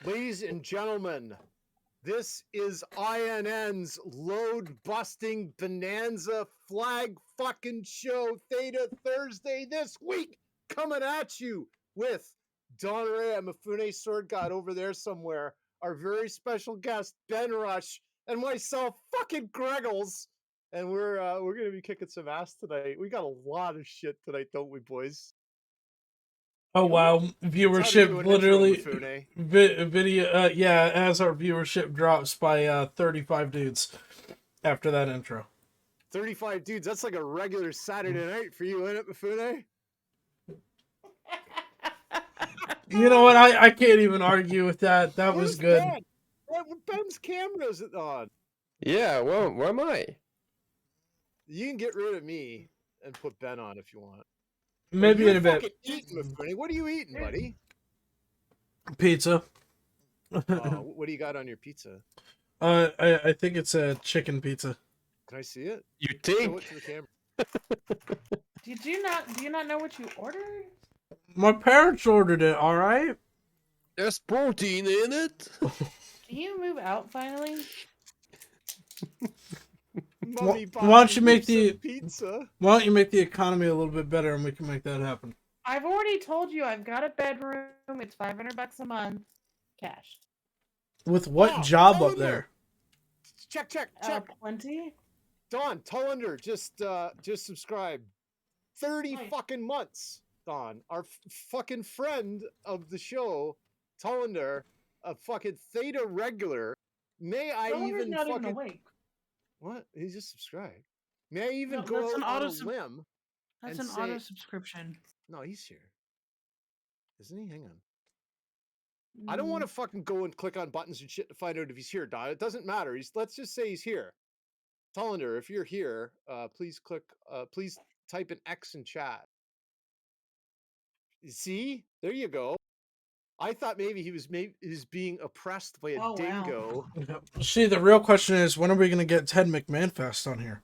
Ladies and gentlemen, this is INN's load-busting bonanza flag fucking show, Theta Thursday this week, coming at you with Don Rhea and Mifune Swordgod over there somewhere, our very special guest, Ben Rush, and myself, fucking Greggles. And we're going to be kicking some ass tonight. We got a lot of shit tonight, don't we, boys? Oh wow, viewership literally intro, video yeah, as our viewership drops by 35 dudes after that intro. 35 dudes, that's like a regular Saturday night for you, isn't it, Mifune? You know what, I can't even argue with that. That was good. Ben? Ben's camera is on. Yeah, well, where am I? You can get rid of me and put Ben on if you want. Maybe in a bit. What are you eating, buddy? Pizza. What do you got on your pizza? I think it's a chicken pizza. Can I see it? You think? Show it to the camera. Do you not know what you ordered? My parents ordered it, alright? There's protein in it. Can you move out finally? Mommy, Why don't you make the pizza? Why don't you make the economy a little bit better and we can make that happen? I've already told you I've got a bedroom. It's $500 a month, cash. With what job up there? Check. Plenty. Don Tullender just subscribed. 30 fucking months. Don, our fucking friend of the show, Tullender, a fucking Theta regular. May I even not fucking even awake. What? He just subscribed. May I even go out on a limb? That's and an say... auto subscription. No, he's here. Isn't he? Hang on. I don't want to fucking go and click on buttons and shit to find out if he's here, Don. It doesn't matter. Let's just say he's here. Tullender, if you're here, please please type an X in chat. See? There you go. I thought maybe he was being oppressed by a dingo. Wow. See, the real question is, when are we going to get Ted McMahonfest on here?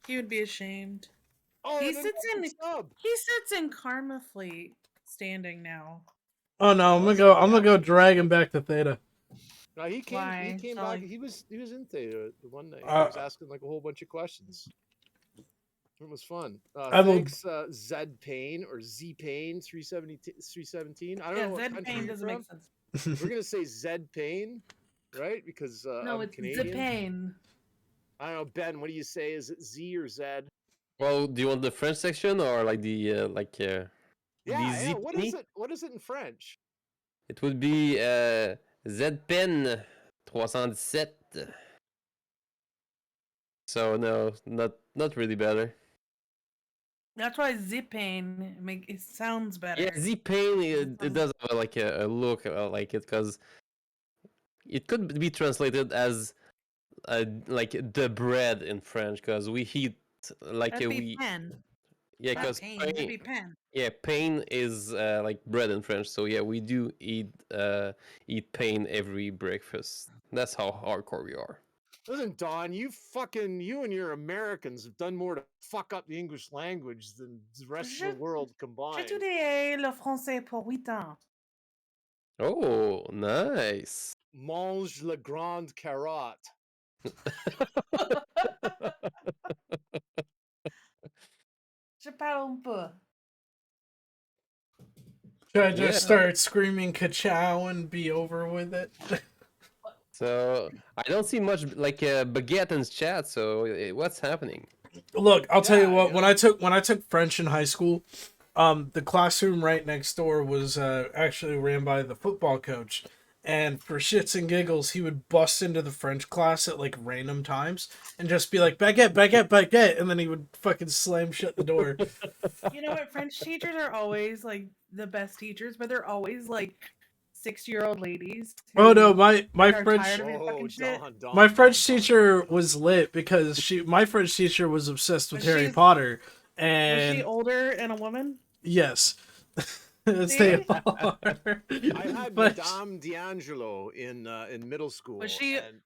He would be ashamed. Oh, he sits in Karma Fleet standing now. Oh no, I'm gonna go drag him back to Theta. No, he came back. He was in Theta the one night. He was asking like a whole bunch of questions. It was fun. Thanks, Zed Payne or Z Payne 317. I don't know what Zed Payne doesn't make sense. We're gonna say Zed Payne, right? Because no, I'm it's Canadian. Zepane. I don't know, Ben. What do you say? Is it Z or Zed? Well, do you want the French section or like the Yeah. What is it? What is it in French? It would be Z-Pen 317. So no, not really better. That's why Zepane it sounds better. Yeah, Z-Pain it does have like a look like it, because it could be translated as like the bread in French, because we eat like pen. Yeah, because pain is like bread in French. So yeah, we do eat pain every breakfast. That's how hardcore we are. Listen, Don, you and your Americans have done more to fuck up the English language than the rest of the world combined. J'étudiais le français pour 8 ans. Oh, nice. Mange la grande carotte. Je parle un peu. Should I just start screaming ka-chow and be over with it? So I don't see much like baguette in chat. So what's happening? Look, I'll tell you what. When I took French in high school, the classroom right next door was actually ran by the football coach, and for shits and giggles, he would bust into the French class at like random times and just be like baguette, baguette, baguette, and then he would fucking slam shut the door. You know what? French teachers are always like the best teachers, but they're always like 60-year-old ladies. Oh no, my French teacher was lit because my French teacher was obsessed with Harry Potter. And was she older and a woman? Yes. Stay See? apart. I had But Madame D'Angelo in middle school. and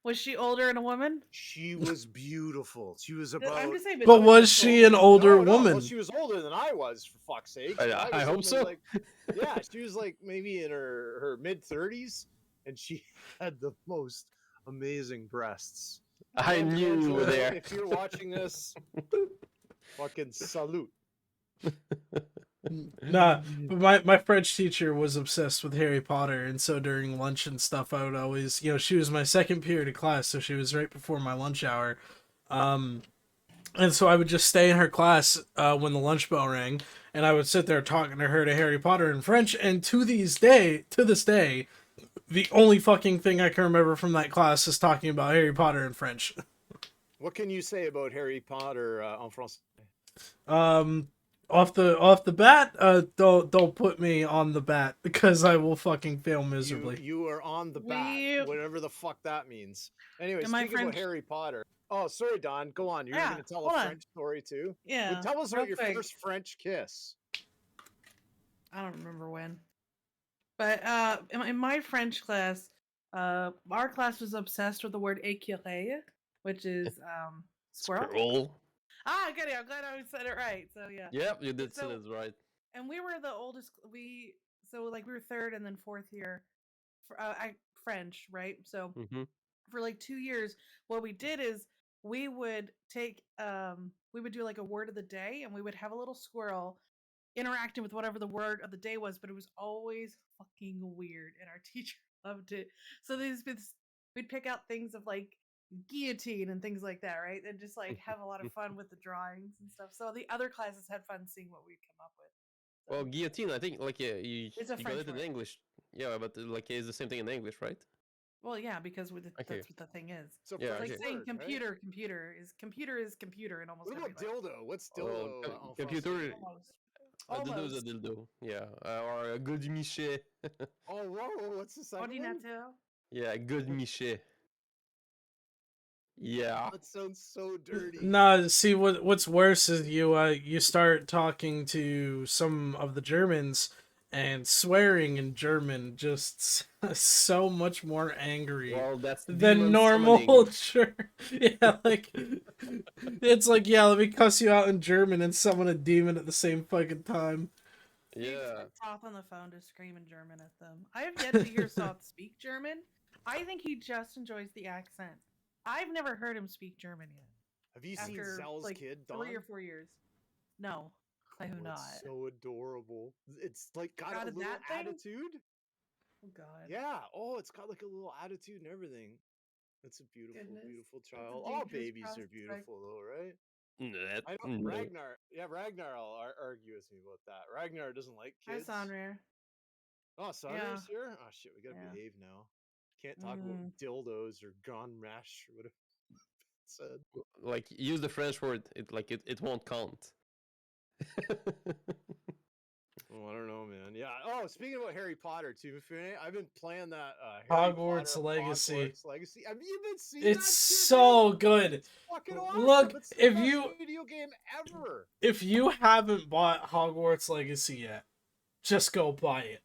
Was she older and a woman? she was beautiful. She was I'm about. just saying, but between was the she an shoulders. older No, well, woman? she was older than I was, for fuck's sake. And I was hope only so. Like, yeah, she was like maybe in her mid 30s, and she had the most amazing breasts. I Madame knew you were D'Angelo, there. if you're watching this, fucking salute. Nah, but my French teacher was obsessed with Harry Potter, and so during lunch and stuff, I would always, she was my second period of class, so she was right before my lunch hour. And so I would just stay in her class when the lunch bell rang, and I would sit there talking to her to Harry Potter in French. And to this day, the only fucking thing I can remember from that class is talking about Harry Potter in French. What can you say about Harry Potter en français? Off the bat, don't put me on the bat because I will fucking fail miserably. You are on the bat, whatever the fuck that means. Anyway, Am I speaking about French? Harry Potter. Oh, sorry, Don. Go on. You're Yeah, going to tell hold a on. French story too. Yeah. Well, tell us real about your quick. first French kiss. I don't remember when. But in my French class, our class was obsessed with the word écureuil, which is squirrel. Scroll. Ah, good. I'm glad I said it right. So yeah. Yep, you did say So- it right. And we were the oldest. We were third and then fourth year, French, right? So Mm-hmm. for like 2 years, what we did is we would take we would do like a word of the day, and we would have a little squirrel interacting with whatever the word of the day was, but it was always fucking weird, and our teacher loved it. So we'd pick out things of like guillotine and things like that, right? And just like have a lot of fun with the drawings and stuff. So the other classes had fun seeing what we'd come up with. So, Well, guillotine, I think, like, you It's a got French it in word. English. Yeah, but, like, it's the same thing in English, right? well, yeah, because Okay. that's what the thing is. It's a Yeah, It's like French saying word, right? computer is computer in almost What every about language. dildo? What's Well, dildo? en computer, français? Almost. a dildo is a Almost. dildo. Yeah, or a good michet. Oh, whoa! What's the second one? Ordinateur. Yeah, good michet. Yeah. That sounds so dirty. Nah, see what's worse is you start talking to some of the Germans, and swearing in German just so much more angry Well, that's than demon normal. summoning. Yeah, like it's like, yeah, let me cuss you out in German and summon a demon at the same fucking time. Yeah. Soth on the phone to scream in German at them. I have yet to hear Soth speak German. I think he just enjoys the accent. I've never heard him speak German yet. Have you seen After Zell's like kid, Don? 3 or 4 years. No, I have Oh, not. it's so adorable. It's like got Out a of little that thing? attitude. Oh God. Yeah. Oh, it's got like a little attitude and everything. It's a beautiful, Goodness. beautiful That's a child. All dangerous babies are prospect. beautiful, though, right? That- I don't. no. Ragnar. Yeah, Ragnar will argue with me about that. Ragnar doesn't like Hi, kids. Sandra. Oh, Sandra's here. Oh shit, we gotta Yeah. behave now. Can't talk about dildos or grand mesh or whatever it said. Like, use the French word. It won't count. Oh, I don't know, man. Yeah. Oh, speaking about Harry Potter too, Mifune, I've been playing that Harry Hogwarts Potter Legacy. Hogwarts Legacy. Have you been seeing It's that shit, so man? good. It's fucking awesome. Look, It's the if best you video game ever. if you haven't bought Hogwarts Legacy yet, just go buy it.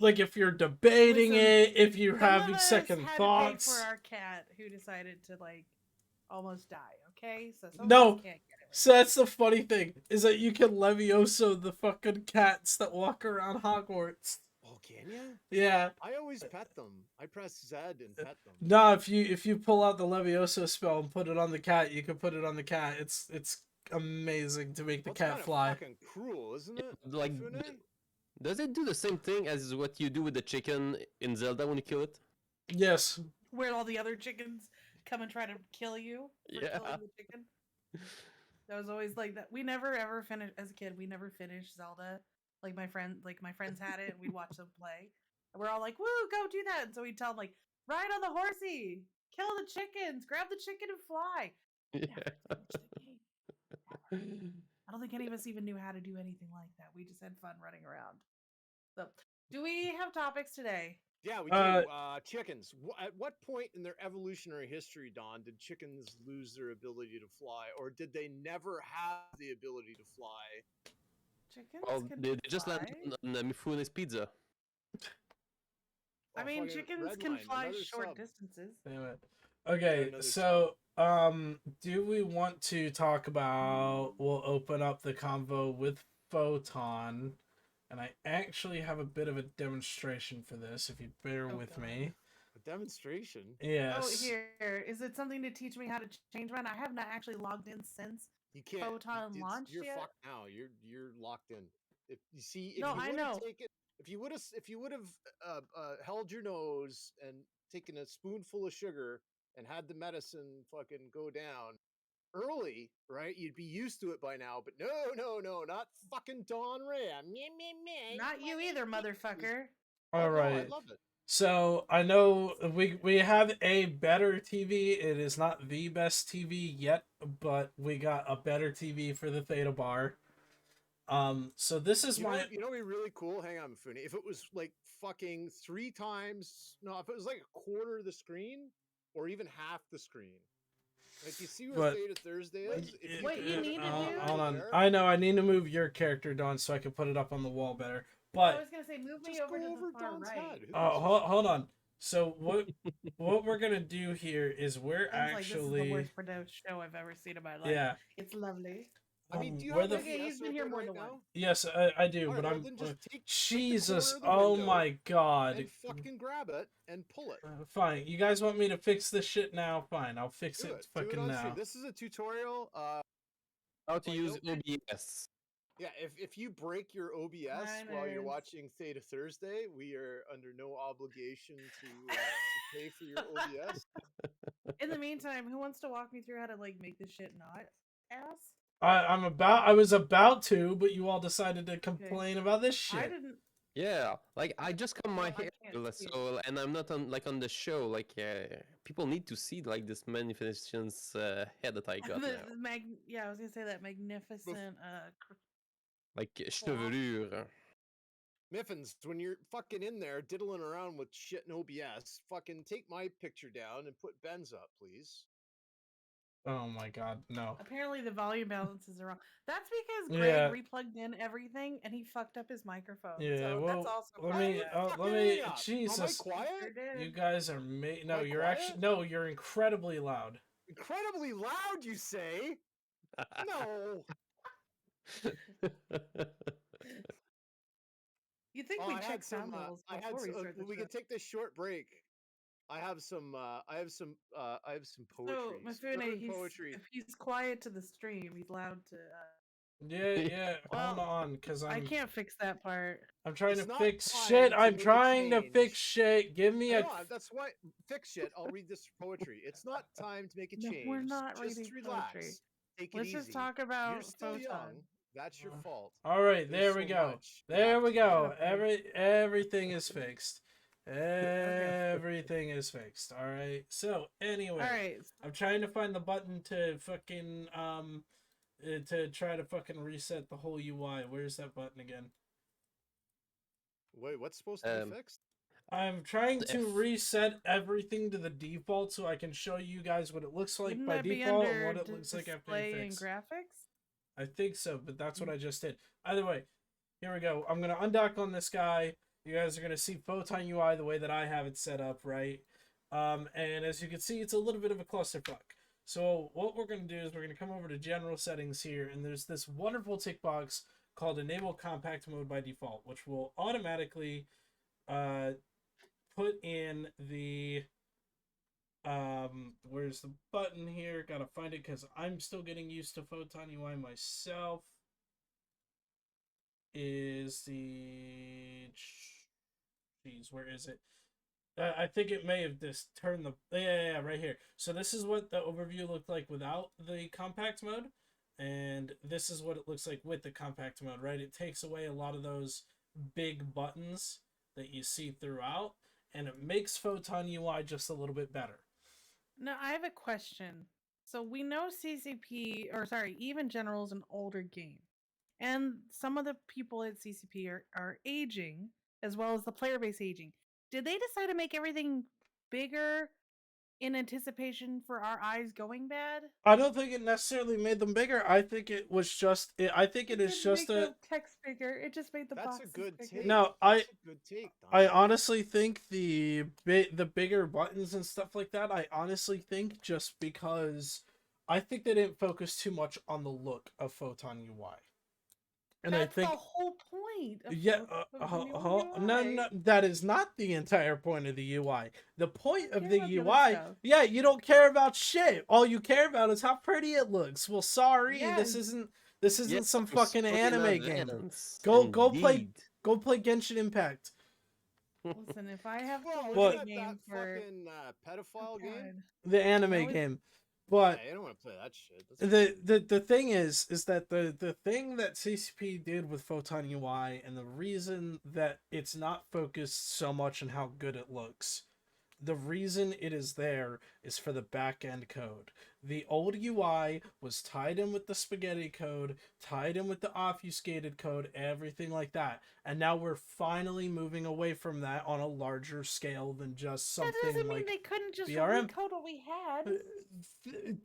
Like, if you're debating Listen, it, if you're Some of having us second had to pay thoughts. for our cat who decided to like almost die. Okay, so some No. of us can't get it. So that's the funny thing, is that you can Levioso the fucking cats that walk around Hogwarts. Oh, can you? Yeah. I always pet them. I press Z and pet them. No, if you pull out the Levioso spell and put it on the cat, you can put it on the cat. It's amazing to make the That's cat kind of fly. fucking cruel, isn't it? Like, Mifune? does it do the same thing as what you do with the chicken in Zelda when you kill it? Yes. Where all the other chickens come and try to kill you for Yeah. killing the chicken. That was always like that. We never ever finished as a kid. We never finished Zelda. Like my friends had it, and we'd watch them play. And we're all like, "Woo, go do that!" And so we'd tell them like, "Ride on the horsey, kill the chickens, grab the chicken and fly." Never finished the game. I don't think any of us even knew how to do anything like that. We just had fun running around. So, do we have topics today? Yeah, we do. Chickens. At what point in their evolutionary history, Don, did chickens lose their ability to fly, or did they never have the ability to fly? Chickens Well, can they just landed fly? on Mifune's pizza. I Oh, mean, fucking chickens can Redline, fly another short sub. distances. Damn it. Okay, another so do we want to talk about? We'll open up the convo with Photon, and I actually have a bit of a demonstration for this. If you bear Oh, with God. me. A demonstration. Oh, Yes. here. Is it something to teach me how to change mine? I have not actually logged in since You can't. Photon launched You're yet. fucked now. You're locked in. If you see, if No, you I would have know. taken, if you would have held your nose and taken a spoonful of sugar and had the medicine fucking go down early, right? You'd be used to it by now. But no, not fucking Don Ray. Not you either, motherfucker. All No, I right. love it. So I know we have a better TV. It is not the best TV yet, but we got a better TV for the Theta Bar. So this is You know, my you know, what'd be really cool. Hang on, Mifune. If it was like fucking 3 times, no, if it was like a quarter of the screen or even half the screen. Like you see what But- Theta Thursday is. If you What could you put need to it do- hold on. there, I know I need to move your character, Don, so I can put it up on the wall better. I But was gonna say, move me just over go to over the far Don's right. head. Who gives a hold on. So what we're gonna do here is we're I was like, this is actually the worst produced show I've ever seen in my life. yeah. It's lovely. I mean, do you where have the OBS Okay, you've been here open more right than now? once. Yes, I do, All but right, well, I'm then just take the Jesus. corner of the Oh window my God. and fucking grab it and pull it. Fine. You guys want me to fix this shit now? Fine, I'll fix Do it it. Do it fucking on now. stream. This is a tutorial. How to Like, use no- OBS. Yeah, if you break your OBS while you're Miners. watching Theta Thursday, we are under no obligation to pay for your OBS. In the meantime, who wants to walk me through how to like make this shit not ass? I was about to, but you all decided to complain about this I shit. didn't. Yeah, like I just cut my Well, I hair, can't see it. so and I'm not on on the show. Like people need to see like this magnificence head that I got now, Yeah, I was gonna say that magnificent. like chevelure. Miffins, when you're fucking in there diddling around with shit in OBS, fucking take my picture down and put Ben's up, please. Oh my God, no. Apparently, the volume balances are wrong. That's because Greg Yeah. replugged in everything and he fucked up his microphone. Yeah, so well, that's also let part me, of that. let me, Fucking up. Am I Jesus, quiet? Sure did. you guys are no, I you're quiet? actually, no, you're incredibly loud. Incredibly loud, you say? No. You think Oh, we I had check some. sound levels I had before we some. start the We show? can take this short break. I have some. I have some poetry. So, Mifune, Suburban poetry. if he's quiet to the stream, he's loud to. Yeah, hold Well, on, because I can't fix that part. I'm trying It's to not fix time shit. to I'm make a trying to fix change. shit. Give me Hang a. on, that's why fix shit. I'll read this poetry. It's not time to make a No, change. we're not Just reading relax. poetry. Take it Let's easy. just talk You're about still Photon. young. That's your fault. All right, There's there so we go. much you There have we to go. learn. Everything is fixed. Everything is fixed. All right. So anyway, All right. I'm trying to find the button to fucking to try to fucking reset the whole UI. Where's that button again? Wait, what's supposed to be fixed? I'm trying to F. reset everything to the default so I can show you guys what it looks like Wouldn't by that be default and under what it looks like after you display and fix. graphics? I think so, but that's what I just did. Either way, here we go. I'm going to undock on this guy. You guys are going to see Photon UI the way that I have it set up, right? And as you can see, it's a little bit of a clusterfuck. So what we're going to do is we're going to come over to general settings here, and there's this wonderful tick box called Enable Compact Mode by Default, which will automatically put in the where's the button here? Gotta find it because I'm still getting used to Photon UI myself. Is the geez, where is it? I think it may have just turned the yeah, right here. So this is what the overview looked like without the compact mode, and this is what it looks like with the compact mode, right? It takes away a lot of those big buttons that you see throughout, and it makes Photon UI just a little bit better. Now, I have a question. So we know CCP, or sorry, Even General is an older game. And some of the people at CCP are aging, as well as the player base aging. Did they decide to make everything bigger in anticipation for our eyes going bad. I don't think it necessarily made them bigger. I think it was just. I think it is didn't just make a. the text bigger. It just made the That's a boxes good bigger. take. No, That's a good take. I Dante. honestly think the bigger buttons and stuff like that. I honestly think just because I think they didn't focus too much on the look of Photon UI, and I That's think the whole point. Of yeah, new no, UI. that is not the entire point of the UI. The point I of care the about the other UI, stuff. yeah, you don't care about shit. All you care about is how pretty it looks. Well, sorry, Yes. this isn't Yes, some for fucking so in anime game. advance, Go indeed. play Genshin Impact. Listen, if I have to Well, look isn't at a that game for fucking pedophile game? God. The anime No, it's- game. But Yeah, you don't want to play that shit. That's the thing is that the thing that CCP did with Photon UI and the reason that it's not focused so much on how good it looks, the reason it is there is for the back end code. The old UI was tied in with the spaghetti code, tied in with the obfuscated code, everything like that. And now we're finally moving away from that on a larger scale than just something that doesn't mean like they couldn't just BRM. recode what we had.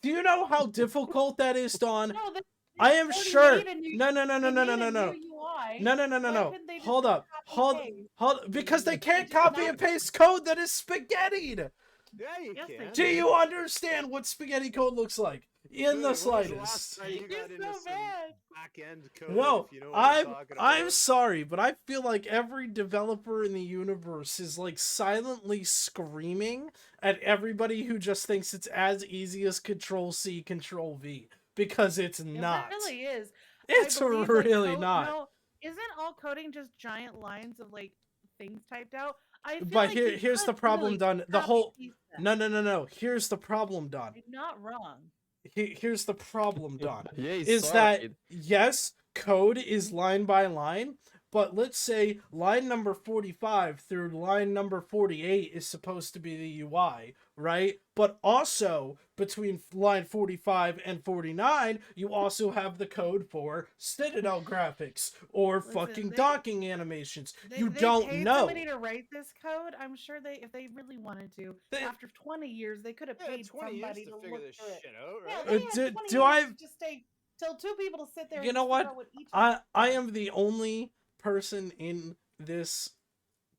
Do you know how difficult that is, Dawn? No, I am already sure. made a new- No. They made a new UI. No. Why couldn't they just Hold up. copy and paste? Hold. Because they can't It's copy not- and paste code that is spaghettied. Yeah, you Yes, they can. Do you understand what spaghetti code looks like? In Dude, the when was the last slightest. time you got You're into so some bad. back-end code, No, if you know what I'm talking I'm about. sorry, but I feel like every developer in the universe is like silently screaming at everybody who just thinks it's as easy as Control C, Control V, because it's not. It really is. It's I believe, really code, not. No, isn't all coding just giant lines of like things typed out? I feel But like you here's the could problem, really Done. The copy whole paste that. no. Here's the problem, Done. You're not wrong. Here's the problem, Done. Yeah, Is that yes, code is line by line, but let's say line number 45 through line number 48 is supposed to be the UI, right? But also between line 45 and 49, you also have the code for Citadel graphics or Listen, fucking they- docking animations. You They don't paid know. somebody to write this code. I'm sure if they really wanted to, They- after 20 years, they could have Yeah, paid 20 years somebody to to figure look this through it. shit out, Yeah, right? they had 20 do years I- to just tell two people to sit there. You and know just what? figure out each I does. am the only person in this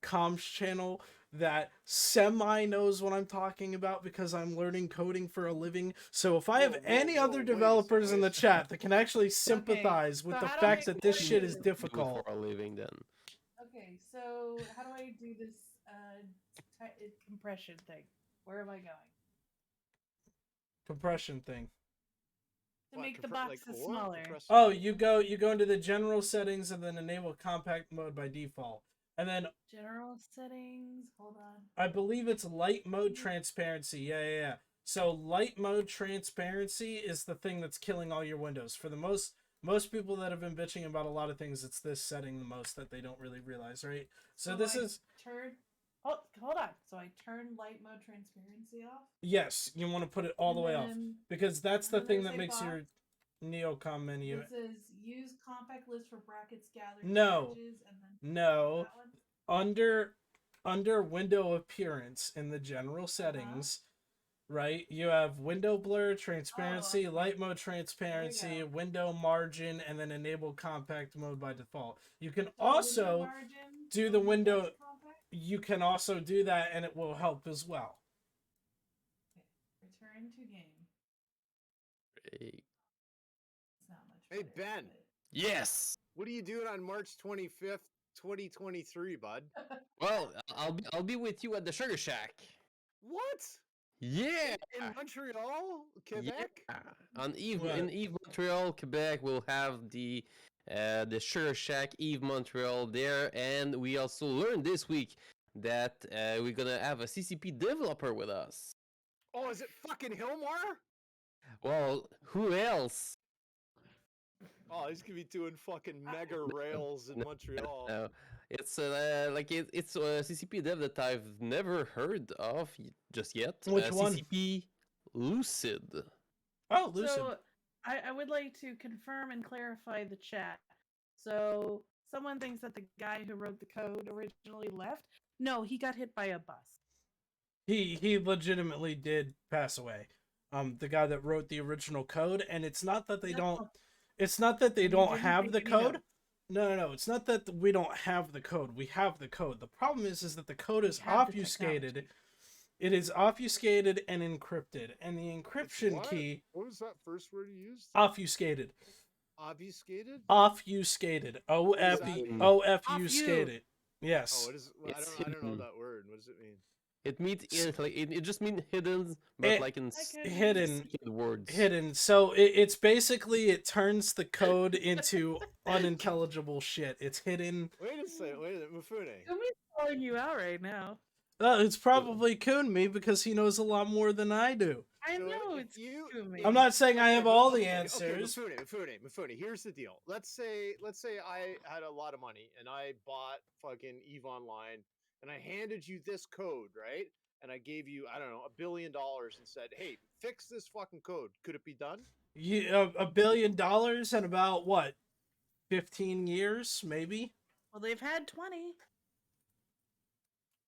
comms channel that semi knows what I'm talking about because I'm learning coding for a living. So if I have any other wait a developers second, in the wait a chat that can actually sympathize with so the how do fact I that this do shit this? is do it difficult. for a living then. Okay, so how do I do this compression thing? Where am I going? Compression thing. To make the boxes smaller. Oh, you go into the general settings and then enable compact mode by default. And then General settings. Hold on. I believe it's light mode transparency. Yeah. So light mode transparency is the thing that's killing all your windows. For the most people that have been bitching about a lot of things, it's this setting the most that they don't really realize, right? So this is hold on. So I turn light mode transparency off. yes, you want to put it all the way off because that's the and then thing there's that a makes your Neocom menu. It says use compact list for brackets gathered. No. Edges, and then No. that one? Under window appearance in the general settings, right? You have window blur, transparency, light mode transparency, window margin, and then enable compact mode by default. You can also do the window. You can also do that, and it will help as well. Return to game. Hey. It's not much Hey, better, Ben. Yes. What are you doing on March 25th, 2023, bud? Well, I'll be with you at the Sugar Shack. What? Yeah. In Montreal, Quebec? Yeah. On Eve What? in Eve Montreal, Quebec, we'll have the Sugar Shack Eve Montreal there, and we also learned this week that we're gonna have a CCP developer with us. Oh, is it fucking Hilmar? Well, who else? Oh, he's gonna be doing fucking mega rails in Montreal. No, it's it's a CCP dev that I've never heard of just yet. Which one? CCP Lucid. Oh, Lucid. So I would like to confirm and clarify the chat. So someone thinks that the guy who wrote the code originally left. No, he got hit by a bus. He legitimately did pass away. The guy that wrote the original code, and it's not that they don't. It's not that they And he don't didn't have take the any code. notes. No. It's not that we don't have the code. We have the code. The problem is that the code is We have the obfuscated. technology. It is obfuscated and encrypted, and the It's encryption what? key What was that first word you used? obfuscated. Obfuscated? Obfuscated. O What does F that E mean? O F Off U you. skated. Oh, Yes. what is? It's I don't know hidden. that word. What does it mean? It means it just means hidden, but It- like in Okay. Hidden. secret words. Hidden. So it's basically it turns the code into unintelligible shit. It's hidden. Wait a second. Wait a minute, Mifune. Kumi's calling you out right now. It's probably Kun me because he knows a lot more than I do. I So know if it's you- Kumi. I'm not saying I have but- all the okay, answers. Okay, Mifune. Here's the deal. Let's say I had a lot of money and I bought fucking Eve Online and I handed you this code, right? And I gave you, I don't know, $1 billion and said, "Hey, fix this fucking code." Could it be done? $1 billion in about what, 15 years, maybe? Well, they've had 20.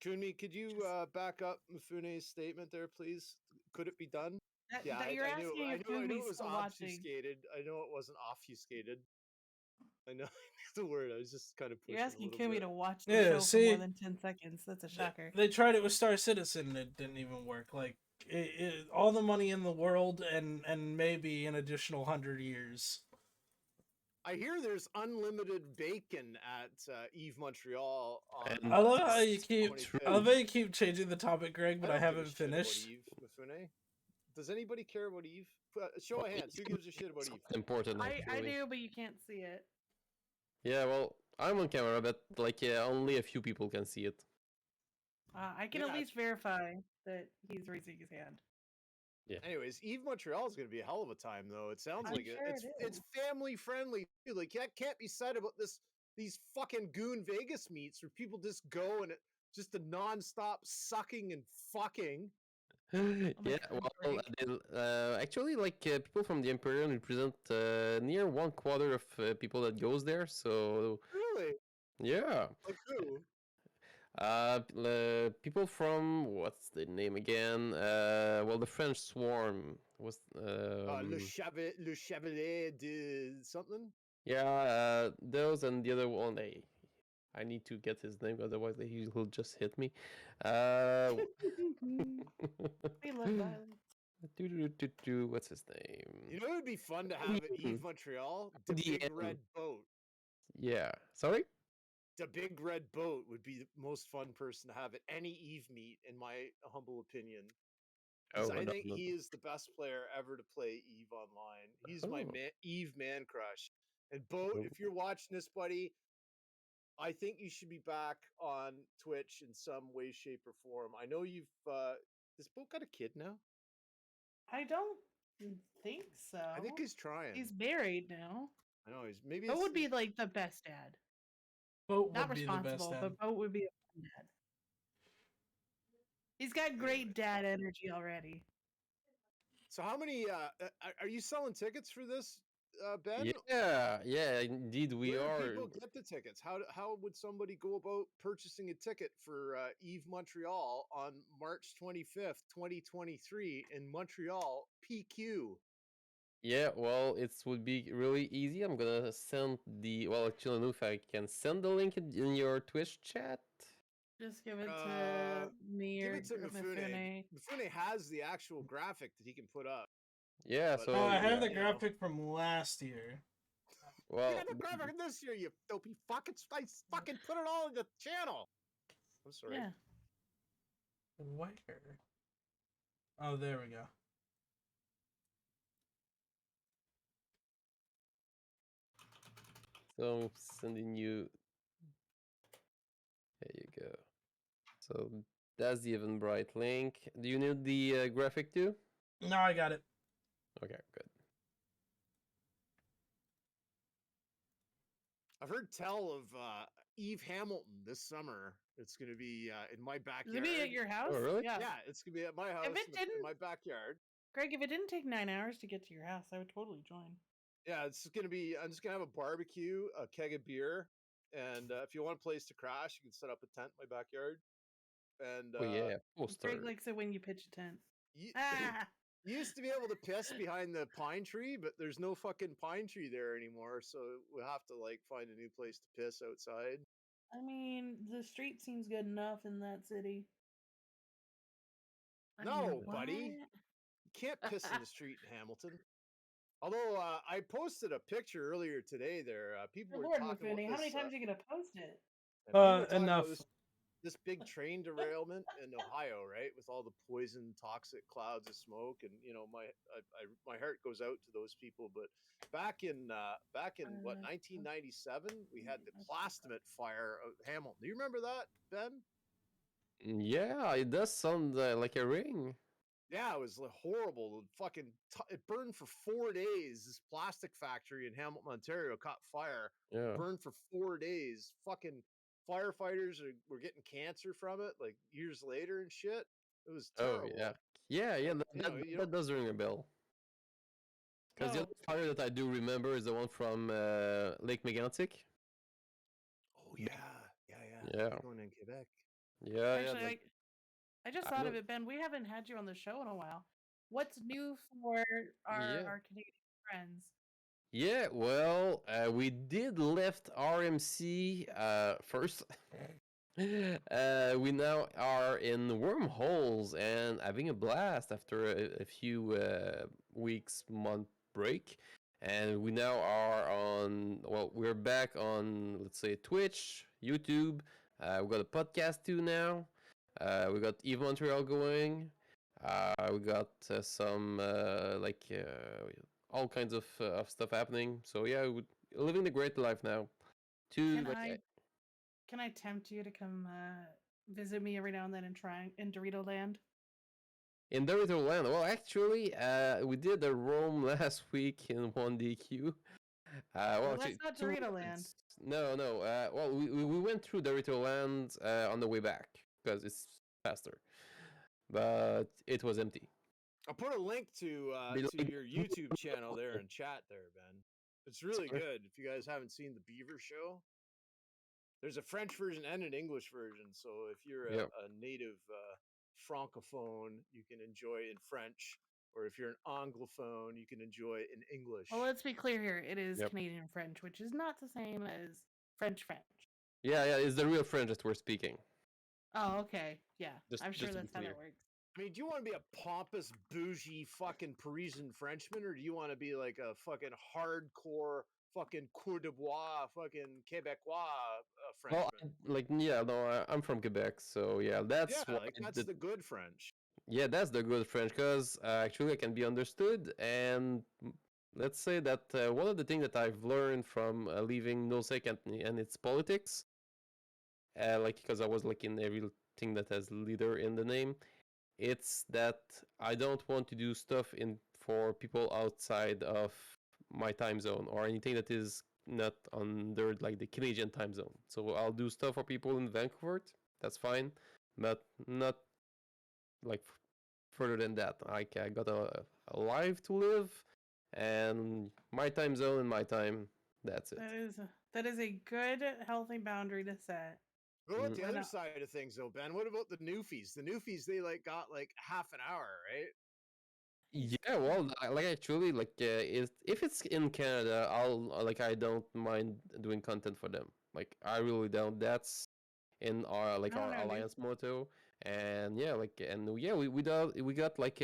Kunmi, could you back up Mifune's statement there, please? Could it be done? Yeah, That you're asking if I knew Kumi's it was still watching. obfuscated. I know it wasn't obfuscated. I know the word. I was just kind of pushing. You're asking a little Kumi bit. to watch the Yeah, show for see? more than 10 seconds. That's a shocker. They tried it with Star Citizen and it didn't even work. Like, all the money in the world and maybe an additional 100 years. I hear there's unlimited bacon at Eve Montreal. On I love how you March keep. 25th. I love how you keep changing the topic, Greg, but I don't give a haven't shit about finished. Eve, Mifune. Does anybody care about Eve? Show of hands. Who gives a shit about Eve? Important, I actually. do, but you can't see it. Yeah, well, I'm on camera, but like only a few people can see it. I can Yeah. at least verify that he's raising his hand. Anyways, Eve Montreal is going to be a hell of a time, though. It sounds I'm like sure it's it it's is. family friendly. Like that can't be said about these fucking goon Vegas meets where people just go and just a nonstop sucking and fucking. Yeah, well, actually, like people from the Imperium represent near 1/4 of people that goes there. So Really? yeah, Like who? people from what's the name again? Well, the French Swarm was. Le Chevalier de something. Yeah, those and the other one. I need to get his name, otherwise he'll just hit me. We love violence. What's his name? You know, it would be fun to have at Eve Montreal. The The big end. red boat. Yeah. Sorry? The big red boat would be the most fun person to have at any Eve meet, in my humble opinion. Because I think he is the best player ever to play Eve Online. He's my Eve man crush. And Boat, if you're watching this, buddy, I think you should be back on Twitch in some way, shape, or form. I know you've. Has Boat got a kid now? I don't think so. I think he's trying. He's married now. I know he's maybe. That would be like the best dad. Boat Not would be the best responsible, dad. but Boat would be a fun dad. He's got great dad energy already. So how many? Are you selling tickets for this, Ben? Yeah, indeed we Where are. do people get the tickets? How would somebody go about purchasing a ticket for Eve Montreal on March 25th, 2023 in Montreal, PQ? Yeah, well, it would be really easy. I'm gonna send the. Well, actually, I don't know if I can send the link in your Twitch chat. Just give it to me Give or it to Mifune. Mifune has the actual graphic that he can put up. Yeah, But, so Oh, I have the you know. graphic from last year. well, You got the graphic this year, you dopey fucking. I fucking put it all in the channel. I'm sorry. Yeah. Where? Oh, there we go. so I'm sending you. There you go. So that's the Eventbrite link. Do you need the graphic too? No, I got it. Okay, good. I've heard tell of Eve Hamilton this summer. It's going to be in my Is backyard. it be at your house? Oh, really? Yeah. Yeah, it's going to be at my house it in didn't- my backyard. Greg, if it didn't take 9 hours to get to your house, I would totally join. Yeah, it's going to be. I'm just going to have a barbecue, a keg of beer, and if you want a place to crash, you can set up a tent in my backyard. And Oh yeah, Greg poster. likes it when you pitch a tent. you, Ah, you used to be able to piss behind the pine tree, but there's no fucking pine tree there anymore. So we'll have to like find a new place to piss outside. I mean, the street seems good enough in that city. I mean, No, buddy, what? you can't piss in the street in Hamilton. Although I posted a picture earlier today, there people Good were Lord, talking about Mifune, how many this. times are you gonna post it? And people were talking about Enough. this big train derailment in Ohio, right? With all the poison, toxic clouds of smoke, and my heart goes out to those people. But back in what 1997, we had the Plastimate fire of Hamilton. Do you remember that, Ben? Yeah, it does sound like a ring. Yeah, it was horrible. It burned for 4 days. This plastic factory in Hamilton, Ontario, caught fire. Yeah. Burned for 4 days. Fucking firefighters were getting cancer from it, like years later and shit. It was Oh terrible. yeah. Yeah, yeah. And, That does ring a bell. Because the Oh, other fire that I do remember is the one from Lake Megantic. oh yeah, yeah. Yeah. Big one in Quebec. Yeah, actually, yeah. I just I thought of know- it, Ben. We haven't had you on the show in a while. What's new for Yeah. our Canadian friends? Yeah, well, we did left RMC first. We now are in wormholes and having a blast after a few weeks, month break. And we now are on, well, we're back on, let's say, Twitch, YouTube. We got a podcast too now. We got Eve Montreal going. We got some, all kinds of stuff happening. So yeah, living the great life now. Can I tempt you to come visit me every now and then in Dorito Land? In Dorito Land. Well, actually, we did a roam last week in 1DQ. Well, that's not Dorito Land. No. Well, we went through Dorito Land on the way back because it's faster, but it was empty. I'll put a link to your YouTube channel there in chat there, Ben. It's really good. If you guys haven't seen the Beaver Show, there's a French version and an English version. So if you're a native francophone, you can enjoy in French, or if you're an anglophone, you can enjoy in English. Well, let's be clear here. It is Canadian French, which is not the same as French. Yeah, it's the real French that we're speaking. Oh, okay. Yeah, I'm sure that's how that works. I mean, do you want to be a pompous, bougie, fucking Parisian Frenchman, or do you want to be like a fucking hardcore, fucking cour de bois, fucking Quebecois Frenchman? Well, I'm from Quebec, so yeah, that's the good French. Yeah, that's the good French, because actually I can be understood, and let's say that one of the things that I've learned from leaving NullSec and its politics, because I was like in everything that has leader in the name, it's that I don't want to do stuff for people outside of my time zone or anything that is not under like the Canadian time zone. So I'll do stuff for people in Vancouver. That's fine, but not like further than that. Like I got a life to live, and my time zone and my time. That's it. That is a good, healthy boundary to set. What about the other side of things, though, Ben? What about the newfies? The newfies, they like got like half an hour, right? Yeah, well, like actually, like if it's in Canada, I don't mind doing content for them. Like I really don't. That's in our our alliance motto, and yeah, we got like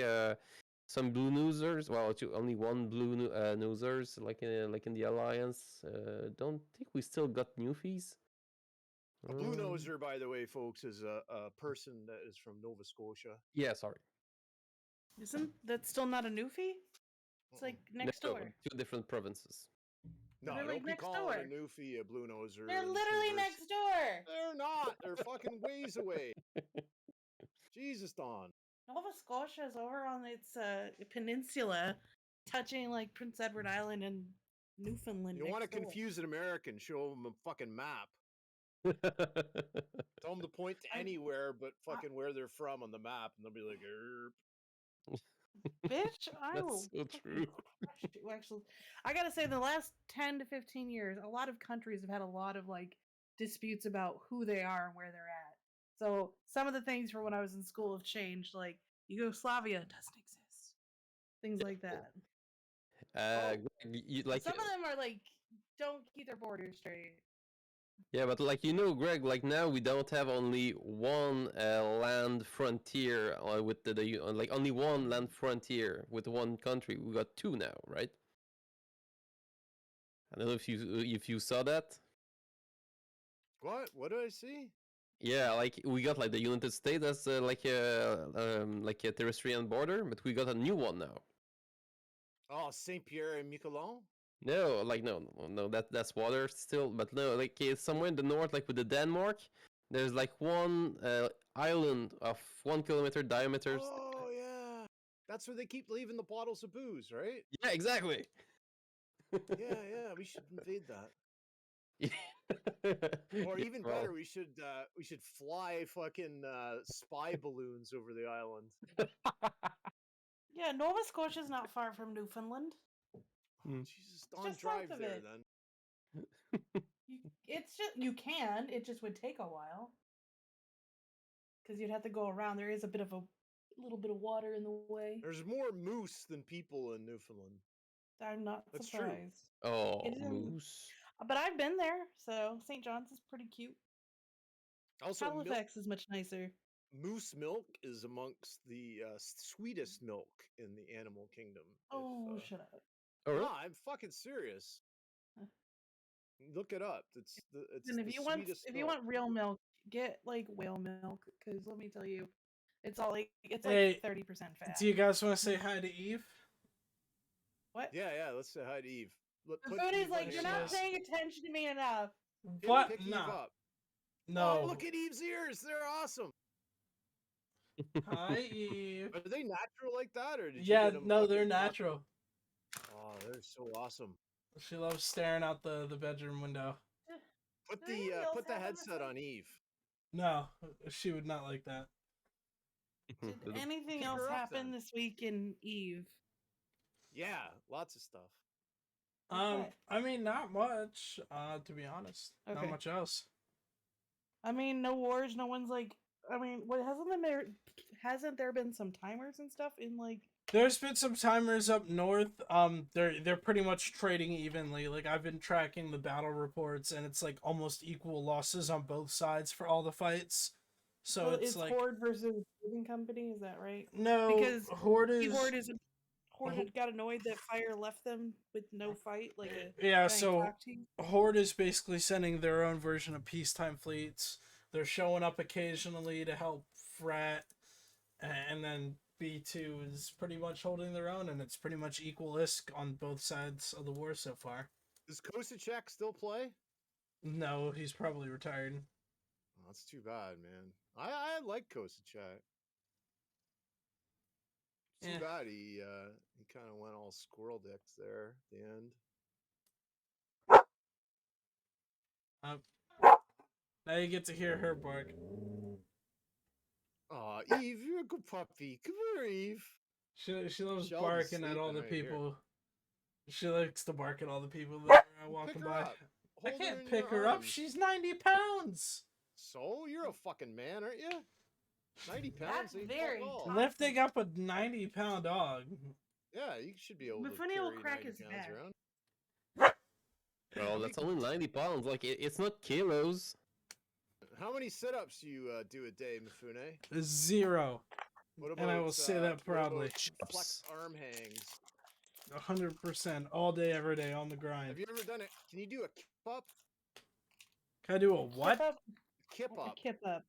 some blue newsers. Well, only one blue newsers like in the alliance. Don't think we still got newfies. A blue noser, by the way, folks, is a person that is from Nova Scotia. Yeah, sorry. Isn't that still not a newfie? It's like next door. 2 different provinces. No, don't be calling a newfie a blue noser. They're literally next door. They're not. They're fucking ways away. Jesus, Don. Nova Scotia is over on its peninsula, touching like Prince Edward Island and Newfoundland. You want to confuse an American? Show them a fucking map. Tell them to point to anywhere but fucking where they're from on the map, and they'll be like, "Erp." Bitch, I will. So true. Actually, I gotta say, the last 10 to 15 years, a lot of countries have had a lot of like disputes about who they are and where they're at. So some of the things from when I was in school have changed. Like Yugoslavia doesn't exist. Things like that. Like Some of them are like don't keep their borders straight. yeah, but like Greg, like now we don't have only one land frontier with like only one land frontier with one country. We got two now, right? I don't know if you saw that. What? What do I see? Yeah, like we got like the United States as like a terrestrial border, but we got a new one now. Oh, Saint Pierre and Miquelon. No, like no, that's water still, but no, like it's somewhere in the north, like with the Denmark. There's like one island of 1 kilometer diameter. Oh yeah, that's where they keep leaving the bottles of booze, right? Yeah, exactly. Yeah. We should invade that. Or Yeah, even well, better, we should fly fucking spy balloons over the island. Yeah, Nova Scotia's not far from Newfoundland. Mm. Jesus, It's Don just south drive of there it. then. It's just you can. It just would take a while because you'd have to go around. There is a little bit of water in the way. There's more moose than people in Newfoundland. I'm not That's true. surprised. Oh, It is in- moose. But I've been there, so St. John's is pretty cute. Also, Halifax is much nicer. moose milk is amongst the sweetest milk in the animal kingdom. Oh, shut up. Oh, really? No, I'm fucking serious. Huh. Look it up. It's And the sweetest if milk. you want real milk, get like whale milk because let me tell you, it's Hey, like 30% fat. Do you guys want to say hi to Eve? What? Yeah, let's say hi to Eve. The food is like on you're here. not paying attention to me enough. Here, What? pick Eve No. up. No. Oh, look at Eve's ears. They're awesome. Hi, Eve. Are they natural like that, or did you Yeah, get them no, they're fucking natural. Oh, they're so awesome. She loves staring out the bedroom window. Put Do anything else put the happen this headset week? on Eve. No, she would not like that. Did anything Pick else her up happen then. this week in Eve? Yeah, lots of stuff. What? I mean, not much. To be honest, not Okay. much else. I mean, no wars. No one's like. I mean, what hasn't there been some timers and stuff in like? There's been some timers up north. They're pretty much trading evenly. Like I've been tracking the battle reports, and it's like almost equal losses on both sides for all the fights. So it's like Horde versus Trading Company. Is that right? no Because Horde is Horde got annoyed that Fire left them with no fight, like a yeah. giant So cock team. Horde is basically sending their own version of peacetime fleets. They're showing up occasionally to help Frat, and then B2 is pretty much holding their own, and it's pretty much equalist on both sides of the war so far. Does Kosachek still play? No, he's probably retired. Oh, that's too bad, man. I like Kosachek. Too Yeah. bad he kind of went all squirrel dicks there at the end. Now you get to hear her bark. Aw, Eve, you're a good puppy. Come here, Eve. She loves Sheldon's barking at all sleeping the right here. people. She likes to bark at all the people that are walking Pick her by. up. I Hold her can't in pick your her up. arms. She's 90 pounds. So you're a fucking man, aren't you? 90 pounds. That's ain't very that all. tough. Lifting up a 90-pound dog. Yeah, you should be able to Mifune carry will crack 90 his pounds back. around. Well, that's only 90 pounds. Like it's not kilos. How many sit-ups do you do a day, Mifune? 0. What And I will say that what about proudly. flex arm hangs. 100% all day, every day on the grind. Have you ever done it? Can you do a kip up? Can I do a what? Kip A up. kip up.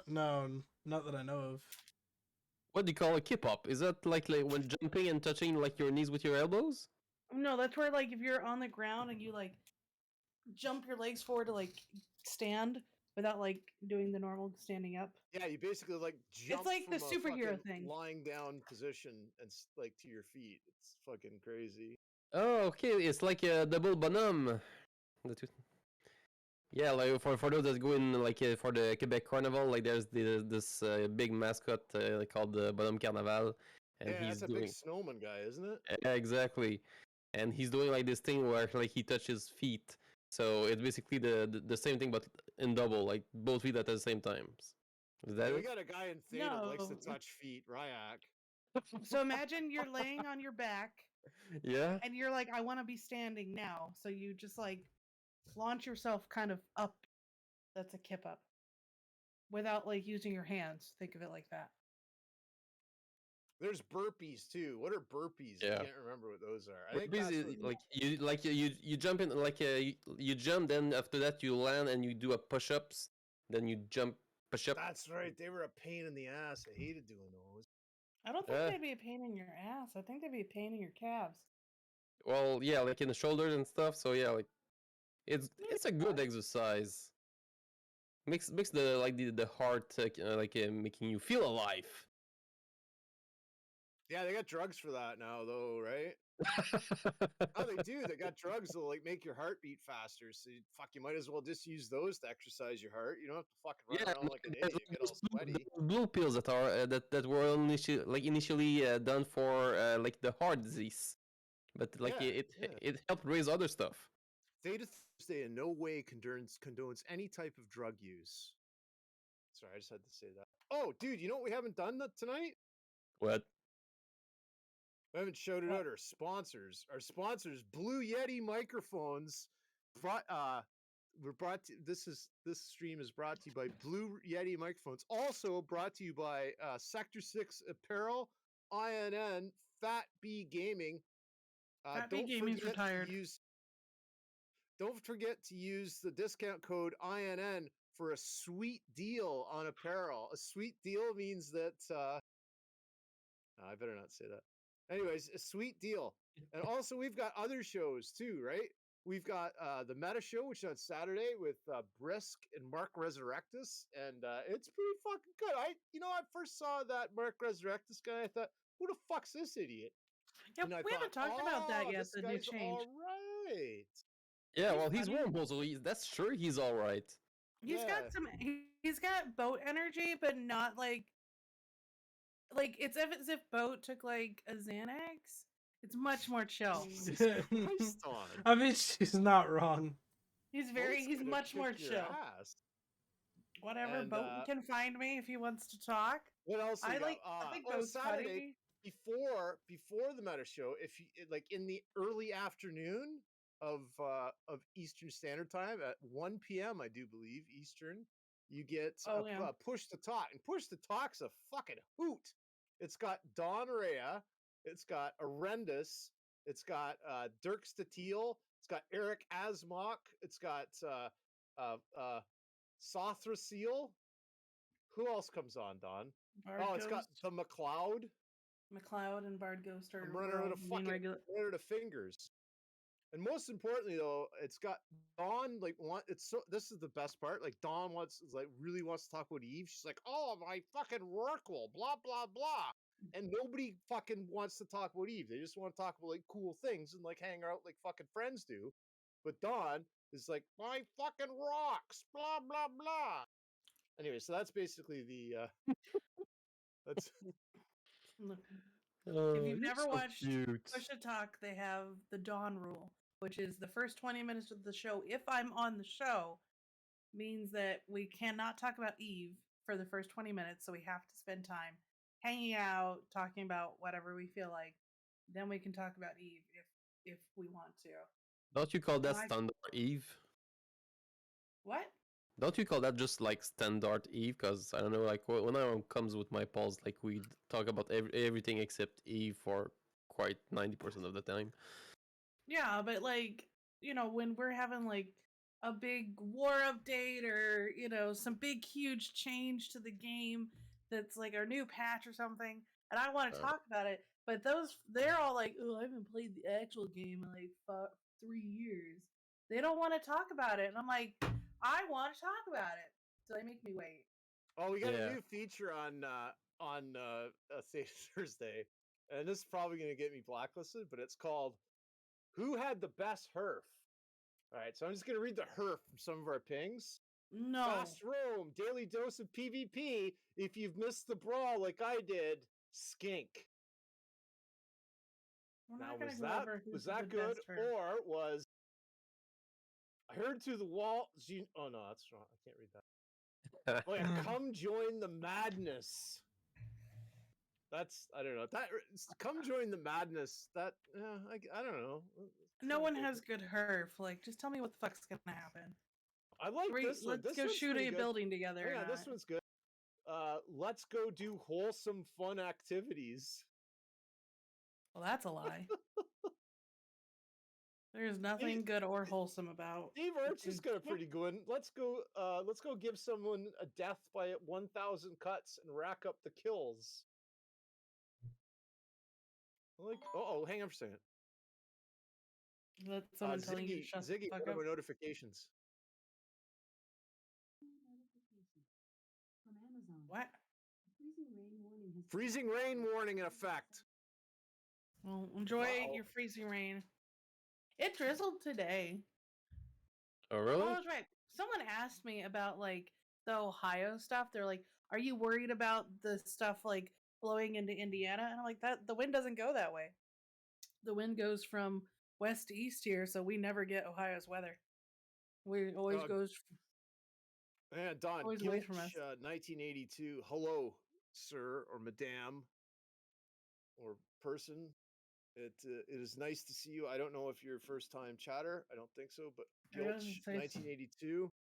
No, not that I know of. What do you call a kip up? Is that like when jumping and touching like your knees with your elbows? No, that's where like if you're on the ground and you like jump your legs forward to like stand without like doing the normal standing up. Yeah, you basically like jump like the from a superhero fucking thing. lying down position and like to your feet. It's fucking crazy. Oh, okay. It's like a double bonhomme. Yeah, like for those that go in like for the Quebec Carnival, like there's this big mascot called the Bonhomme Carnaval, and Yeah, he's that's a doing big snowman guy, isn't it? exactly, and he's doing like this thing where like he touches feet, so it's basically the same thing but in double, like both feet at the same time. Is that we it? got a guy in Theta that likes to No. touch feet, Ryak. So imagine you're laying on your back Yeah. and you're like, I want to be standing now. So you just like launch yourself kind of up. That's a kip up. Without like using your hands. Think of it like that. There's burpees too. What are burpees? Yeah. I can't remember what those are. I think Burpees that's is what. you jump in you jump, then after that you land and you do a push-ups, then you jump push up. That's right. They were a pain in the ass. I hated doing those. I don't think Uh, they'd be a pain in your ass. I think they'd be a pain in your calves. well, yeah, like in the shoulders and stuff. So yeah, like it's a good What? exercise. Makes the like the heart making you feel alive. Yeah, they got drugs for that now, though, right? Oh, they do. They got drugs that'll like make your heart beat faster. So you might as well just use those to exercise your heart. You don't have to fucking run Yeah, around like an there's idiot, get all sweaty. those blue pills that are that were initially done for like the heart disease, but like Yeah, it yeah. it helped raise other stuff. Theta Thursday in no way condones any type of drug use. Sorry, I just had to say that. Oh, dude, you know what we haven't done tonight? What? We haven't shouted What? out our sponsors. Our sponsors, Blue Yeti microphones, this stream is brought to you by Blue Yeti microphones. Also brought to you by Sector 6 Apparel, INN, Fat B Gaming. Fat B Gaming's retired. Don't forget to use the discount code INN for a sweet deal on apparel. A sweet deal means that I better not say that. Anyways, a sweet deal. And also we've got other shows too, right? We've got the Meta Show, which is on Saturday with Brisk and Mark Resurrectus, and it's pretty fucking good. I first saw that Mark Resurrectus guy, I thought, who the fuck's this idiot? Yeah, And I we haven't thought, talked about that yet. this The new guy's change. all right. Yeah, He's well, he's funny. wormhole, so that's sure he's all right. He's Yeah. got some. He's got boat energy, but not like it's as if boat took like a Xanax. It's much more chill. Jesus Christ, on. I mean, she's not wrong. He's Boat's he's gonna much more kick your chill. ass. Whatever, And, boat can find me if he wants to talk. What else? I We got? like. I think Oh, boat's Saturday funny. before the Meta Show, if you like in the early afternoon of Eastern Standard Time at 1 p.m. I do believe Eastern, you get Oh, yeah. Push to Talk, and Push to Talk's a fucking hoot. It's got Don Rhea, it's got Arendus, it's got Dirk Stetille, it's got Eric Asmock, it's got Sothra Seal. Who else comes on, Don? Bard Oh, it's got Ghost, the McLeod. McLeod and Bard Ghost are I'm running out of main fucking out of fingers. And most importantly, though, it's got Dawn. This is the best part. Like Dawn really wants to talk about Eve. She's like, "Oh, my fucking Rorqual, blah blah blah," and nobody fucking wants to talk about Eve. They just want to talk about like cool things and like hang out like fucking friends do. But Dawn is like, "My fucking rocks, blah blah blah." Anyway, so that's basically the that's If you've You're never so watched cute. Push to Talk, they have the Dawn rule, which is the first 20 minutes of the show, if I'm on the show, means that we cannot talk about Eve for the first 20 minutes, so we have to spend time hanging out, talking about whatever we feel like. Then we can talk about Eve if we want to. Don't you call that I- standard Eve? What? Don't you call that just like standard Eve? Because I don't know, like when I comes with my pals, like we talk about everything except Eve for quite 90% of the time. Yeah, but like, when we're having like a big war update or, some big huge change to the game that's like our new patch or something, and I want to talk about it, but they're all like, oh, I haven't played the actual game in like 3 years. They don't want to talk about it. And I'm like, I want to talk about it. So they make me wait. Oh, we got Yeah. a new feature on Thursday, and this is probably going to get me blacklisted, but it's called "Who Had the Best Herf?" All right, so I'm just going to read the herf from some of our pings. No. Fast Rome, daily dose of PvP. If you've missed the brawl like I did, skink. We're Now, not gonna was go that over who's was the that good, best herf. or was I heard through the wall? Oh no, that's wrong. I can't read that. Like, come join the madness. That's I don't know. Come join the madness. That I don't know. No one has good herf. Like, just tell me what the fuck's gonna happen. I like this one. Let's This go one's shoot pretty a good. building together. Yeah, this one's good. Let's go do wholesome, fun activities. Well, that's a lie. There's nothing good or wholesome about. Steve Arch has got a pretty good one. Let's go give someone a death by 1,000 cuts and rack up the kills. Like, hang on for a second. Let someone telling you to shut Ziggy, the fuck what are up. my notifications? From Amazon. What? Freezing rain warning in effect. Well, enjoy your freezing rain. It drizzled today. Oh, really? Oh, that's right. Someone asked me about like the Ohio stuff. They're like, "Are you worried about the stuff like blowing into Indiana?" And I'm like, "That the wind doesn't go that way. The wind goes from west to east here, so we never get Ohio's weather. We always goes Yeah, Don, always away from us." 1982. Hello, sir or madame or person. It is nice to see you. I don't know if you're a first time chatter. I don't think so, but Gilch 1982,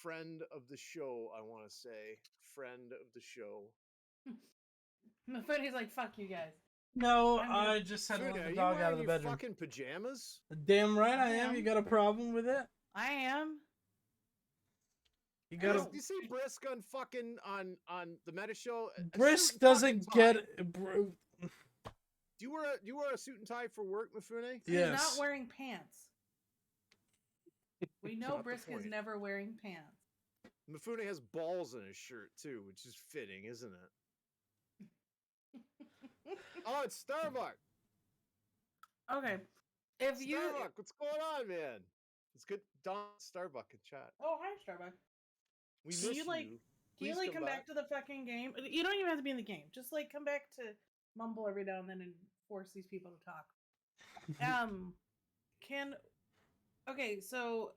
friend of the show. I want to say friend of the show. Mifune's like, "Fuck you guys." No, I just had to let the dog out of the bedroom. Fucking pajamas? Damn right I am. You got a problem with it? I am. You gotta. You see Brisk on fucking on the Meta show? Brisk doesn't get. Do you wear a suit and tie for work, Mifune? He's not wearing pants. We know Not the Brisk is point. never wearing pants. Mifune has balls in his shirt too, which is fitting, isn't it? Oh, it's Starbuck. Okay. If you Starbuck, what's going on, man? It's good. Don Starbuck in chat. Oh, hi, Starbuck. We miss you. Can you like come back to the fucking game? You don't even have to be in the game. Just like come back to Mumble every now and then and force these people to talk. Okay, so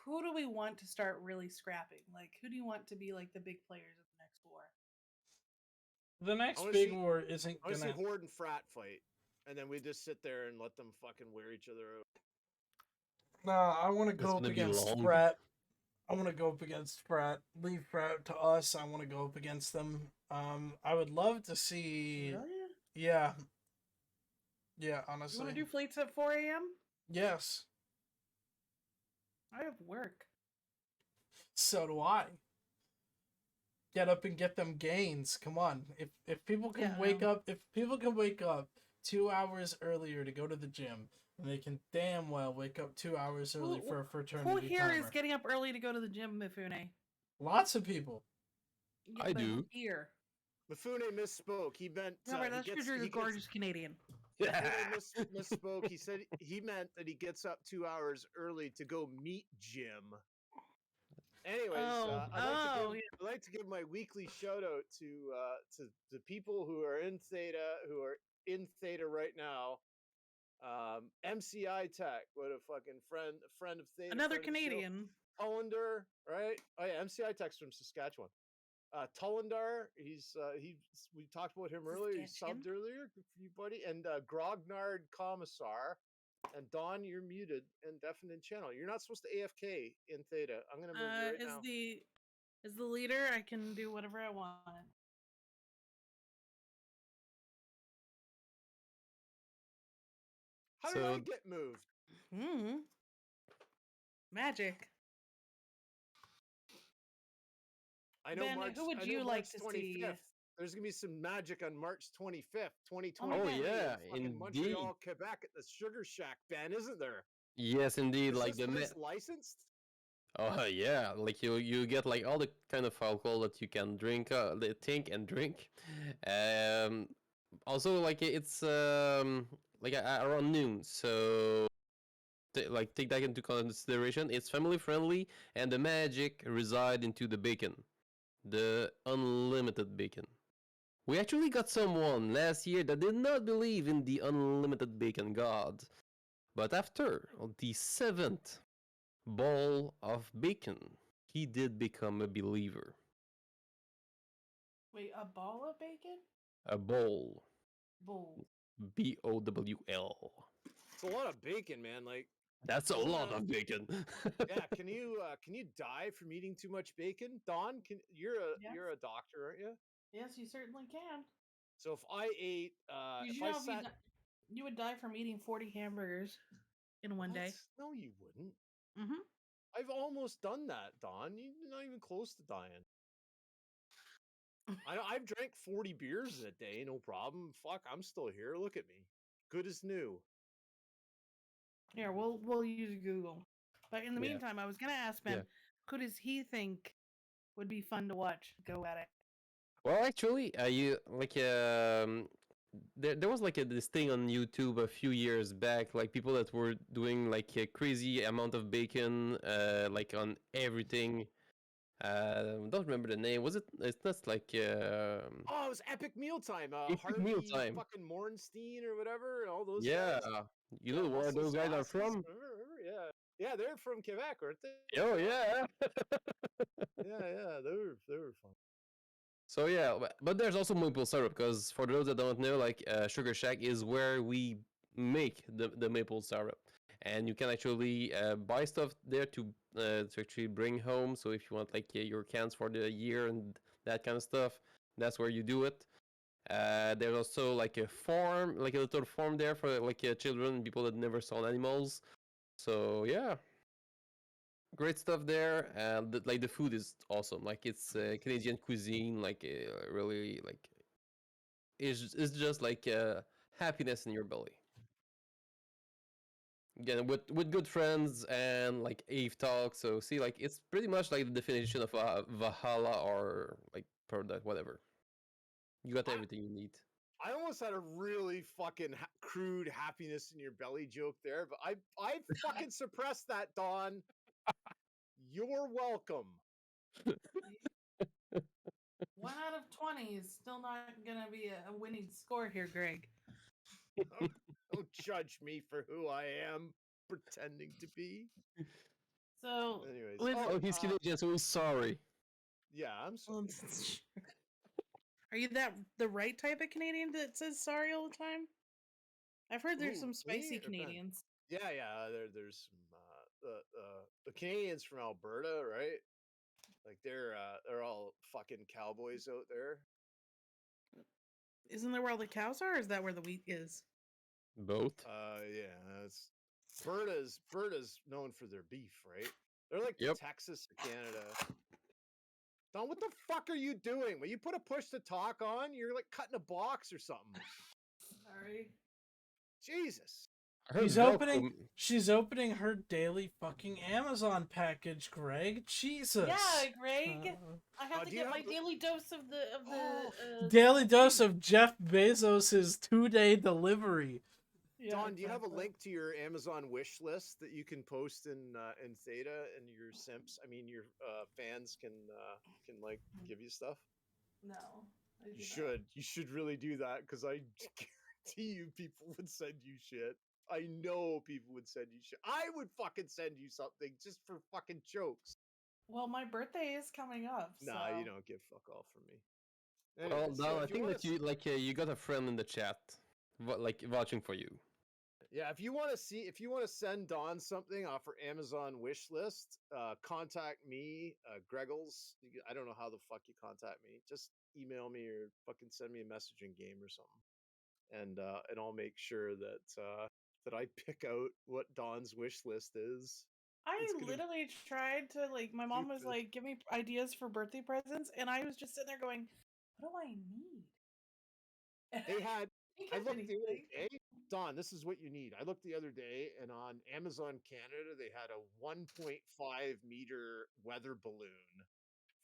who do we want to start really scrapping? Like, who do you want to be like the big players of the next war? The next big war isn't gonna. I gonna. see Horde and Frat fight, and then we just sit there and let them fucking wear each other out. Nah, I want to go up against Sprat. I want to go up against Frat. Leave Frat to us. I want to go up against them. I would love to see. Really? Yeah. Yeah, honestly. You want to do fleets at 4 a.m.? Yes. I have work. So do I. Get up and get them gains. Come on. If people can wake up 2 hours earlier to go to the gym, and they can damn well wake up 2 hours early for a fraternity Who here timer. is getting up early to go to the gym, Mifune? Lots of people. Yeah, I do. Here. Mifune misspoke. He meant Robert, that's because you're a gorgeous Canadian. Misspoke. He said he meant that he gets up 2 hours early to go meet Jim. Anyways, I'd like to give my weekly shout out to the people who are in Theta right now. MCI Tech, what a fucking friend of Theta. Another Canadian. Tullendar, right? Oh yeah, MCI Tech's from Saskatchewan. Tullendar, we talked about him earlier. He subbed earlier. Good for you, buddy. And Grognard Commissar. And Don, you're muted and deafened channel. You're not supposed to AFK in Theta. I'm gonna move you right now. Is the leader? I can do whatever I want. How did I get moved? Magic. I know. Ben, who would you like to see? There's gonna be some magic on March 25th, 2020. Oh yeah, indeed. Montreal, Quebec, at the Sugar Shack, Ben, isn't there? Yes, indeed. Like the licensed. Oh yeah, like you get like all the kind of alcohol that you can drink, think and drink. Also like it's like around noon, so take that into consideration. It's family friendly, and the magic reside into the bacon, the unlimited bacon. We actually got someone last year that did not believe in the unlimited bacon god, but after the 7th ball of bacon, he did become a believer. Wait, a ball of bacon? A bowl. Bowl. BOWL. It's a lot of bacon, man. Like, That's a Don't, lot of bacon. yeah. Can you die from eating too much bacon? Don, you're Yes. a doctor, aren't you? Yes, you certainly can. So if I ate, Did if you I know if sat, you would die from eating 40 hamburgers in one day? What? No, you wouldn't. Mm-hmm. I've almost done that, Don. You're not even close to dying. I've drank 40 beers in a day, no problem. Fuck, I'm still here. Look at me, good as new. Here, we'll use Google. But in the Yeah. meantime, I was gonna ask Ben, Yeah. who does he think would be fun to watch go at it? Well, actually, you like there was like this thing on YouTube a few years back, like people that were doing like a crazy amount of bacon, like on everything. Don't remember the name. Was it? It's not like Oh, it was epic mealtime. Epic Harvey Mealtime. fucking Mornstein or whatever, and all those Yeah, guys. you Yeah, know where Muscle those guys are Sauces, from? remember? Yeah, yeah, they're from Quebec, aren't they? Oh yeah. Yeah, they were fun. So yeah, but there's also maple syrup because for those that don't know, like Sugar Shack is where we make the maple syrup, and you can actually buy stuff there to actually bring home. So if you want like your cans for the year and that kind of stuff, that's where you do it. There's also like a farm, like a little farm there for like children and people that never saw animals. So yeah, great stuff there. And like the food is awesome. Like it's Canadian cuisine, like really like it's just like happiness in your belly. Again, with good friends and like Eve talk. So see, like it's pretty much like the definition of Valhalla or like product, whatever. You got everything you need. I almost had a really fucking crude happiness in your belly joke there, but I fucking suppressed that, Don. You're welcome. 1 out of 20 is still not gonna be a winning score here, Greg. Don't judge me for who I am pretending to be. So, Anyways, Oh, he's Canadian, so he's sorry. yeah, I'm sorry. are you the right type of Canadian that says sorry all the time? I've heard there's Who, some me spicy or Ben? Canadians. Yeah. There's some the Canadians from Alberta, right? Like they're all fucking cowboys out there. Isn't there where all the cows are, or is that where the wheat is? Both. Yeah, that's Berta's known for their beef, right? They're like the Yep. Texas of Canada. Don, what the fuck are you doing? When you put a push to talk on, you're like cutting a box or something. Sorry. Jesus. She's opening her daily fucking Amazon package, Greg. Jesus. Yeah, Greg. I have to do you get my have- daily dose of the Daily dose of Jeff Bezos' 2-day delivery. Yeah, Don, do you have a exactly. link to your Amazon wish list that you can post in Theta, and your simps? I mean, your fans can like give you stuff. No. I do You not. should. You should really do that because I guarantee you people would send you shit. I know people would send you shit. I would fucking send you something just for fucking jokes. Well, my birthday is coming up. Nah, so. you don't give fuck all from me. Well, Anyways, Don, I if you think wanna that you like you got a friend in the chat, like watching for you. Yeah, if you want to send Don something off her Amazon wish list, contact me, Greggles. I don't know how the fuck you contact me. Just email me or fucking send me a messaging game or something, and I'll make sure that I pick out what Don's wish list is. I It's gonna be literally tried to my mom was stupid. like, give me ideas for birthday presents, and I was just sitting there going, what do I need? They had. Think I of looked the other anything. day. Don, this is what you need. I looked the other day, and on Amazon Canada, they had a 1.5 meter weather balloon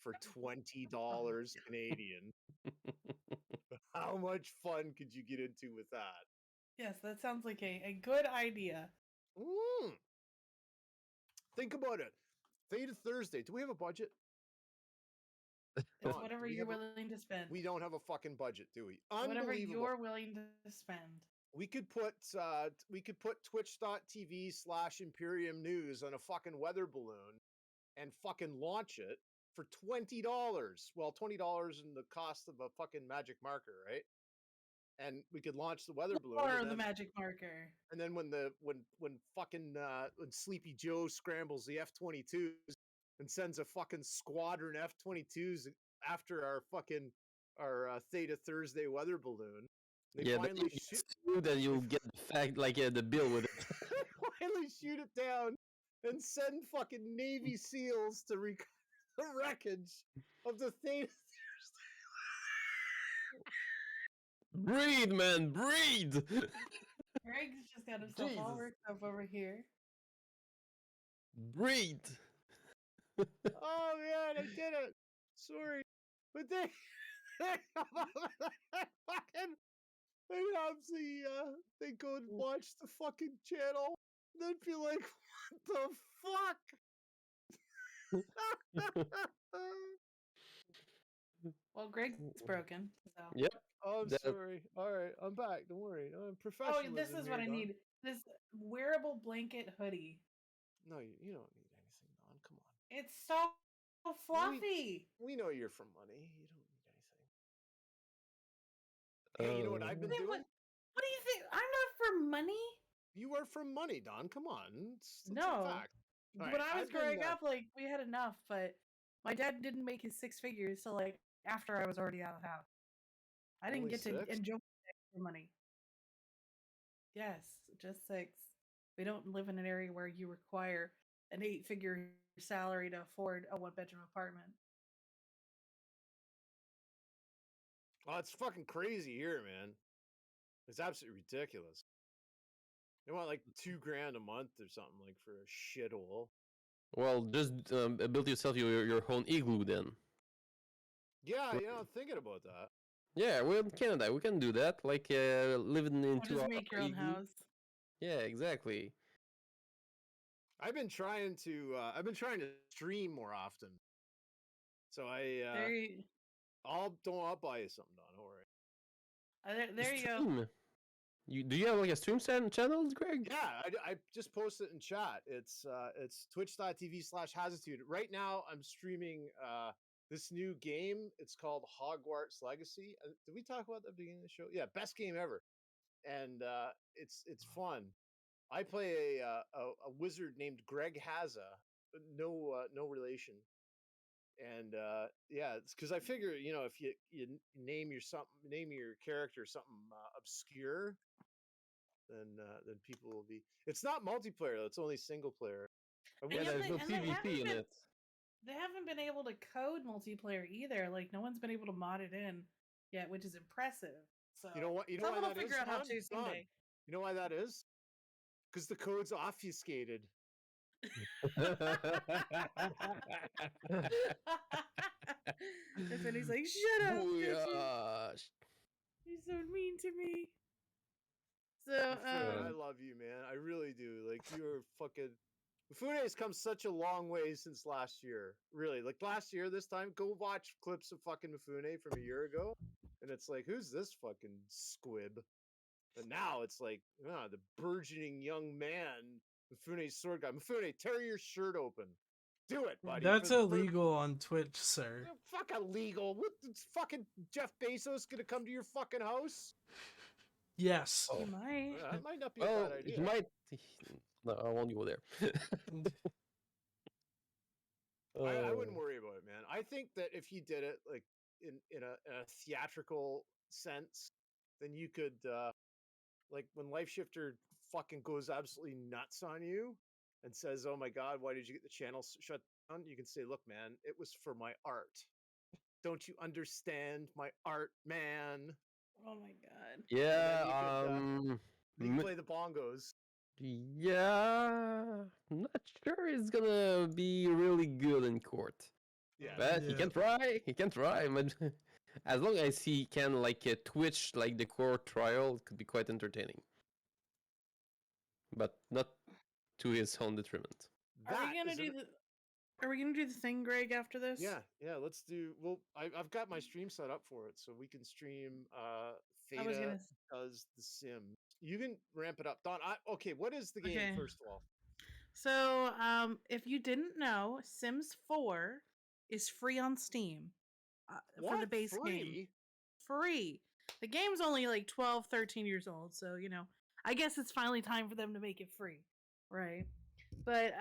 for $20 Canadian. How much fun could you get into with that? Yes, that sounds like a good idea. Think about it. Theta Thursday. Do we have a budget? It's Don, whatever do we you're have willing to spend. We don't have a fucking budget, do we? Whatever Unbelievable. you're willing to spend. We could put twitch.tv/Imperium News on a fucking weather balloon and fucking launch it for $20. Well, $20 in the cost of a fucking magic marker, right? And we could launch the weather balloon. Or and the then, magic marker. and then when Sleepy Joe scrambles the F-22s and sends a fucking squadron F-22s after our Theta Thursday weather balloon, they Yeah, then finally you get sued and you'll get the fact, like the bill with it. finally shoot it down and send fucking Navy SEALs to recover the wreckage of the Theta Breathe, man, breathe! Greg's just got himself all Jesus. worked up over here. Breathe! Oh man, I did it. Sorry, but they fucking they obviously they go and watch the fucking channel. They'd be like, "What the fuck?" Well, Greg's broken. So. Yep. Oh, I'm That- sorry. All right, I'm back. Don't worry. I'm Oh, professional. this is what I need. This wearable blanket hoodie. No, you don't need anything, Don. Come on. It's so fluffy. We know you're from money. You don't need anything. Hey, you know what I've been Wait, doing? What do you think? I'm not for money. You are from money, Don. Come on. It's a No. fact. All When right, I was I've been, growing up, like we had enough, but my dad didn't make his six figures till like after I was already out of the house. I didn't Only get to 6? enjoy the money. Yes, just 6. We don't live in an area where you require an 8-figure salary to afford a 1-bedroom apartment. Oh, it's fucking crazy here, man. It's absolutely ridiculous. They want like $2,000 a month or something like for a shithole. Well, just build yourself your own igloo then. Yeah, I'm thinking about that. Yeah, we're in Canada. We can do that. Like living Or into just our make your own igloo. house. Yeah, exactly. I've been trying to stream more often. So I'll buy you something, Don. Don't worry. There you go. Stream. Do you have like a stream channel, Greg? Yeah, I just posted it in chat. It's twitch.tv/Hazitude. Right now, I'm streaming this new game. It's called Hogwarts Legacy. Did we talk about that at the beginning of the show? Yeah, best game ever, and it's fun. I play a wizard named Greg Haza, no relation, and yeah, it's because I figure if you name your character something obscure, then people will be. It's not multiplayer though; it's only single player. Yeah, there's no PvP in it. They haven't been able to code multiplayer either. Like no one's been able to mod it in yet, which is impressive. So You know what? You know why someone will that is, figure out how Don? to Don, someday. you know why that is? Because the code's obfuscated. And he's like, "Shut up, bitches! Booyah. You're so mean to me." So, Mifune, I love you, man. I really do. Like you're fucking. Mifune has come such a long way since last year. Really, like last year, this time, go watch clips of fucking Mifune from a year ago, and it's like, who's this fucking squib? And now it's like, the burgeoning young man, Mifune Swordgod. Mifune, tear your shirt open. Do it, buddy. That's illegal on Twitch, sir. Fuck illegal. What? Fucking Jeff Bezos gonna come to your fucking house? Yes. you might. That might not be a Well, bad idea. he might. No, I won't go there. I wouldn't worry about it, man. I think that if you did it like in a theatrical sense, then you could like when Life Shifter fucking goes absolutely nuts on you and says, "Oh my God, why did you get the channel shut down?" You can say, "Look, man, it was for my art. Don't you understand my art, man?" Oh my god. Yeah. You can play the bongos. Yeah. I'm not sure it's gonna be really good in court. Yeah. But he can try. He can try. But as long as he can like Twitch like the court trial, it could be quite entertaining. But not to his own detriment. Are we gonna do the thing, Greg, after this? Yeah, let's do. Well, I've got my stream set up for it, so we can stream. Theta does the Sims. You can ramp it up, Don. Okay, what is the game first of all? So, if you didn't know, Sims 4 is free on Steam for the What? base game. Free? Free. The game's only like 12, 13 years old, so I guess it's finally time for them to make it free, right? But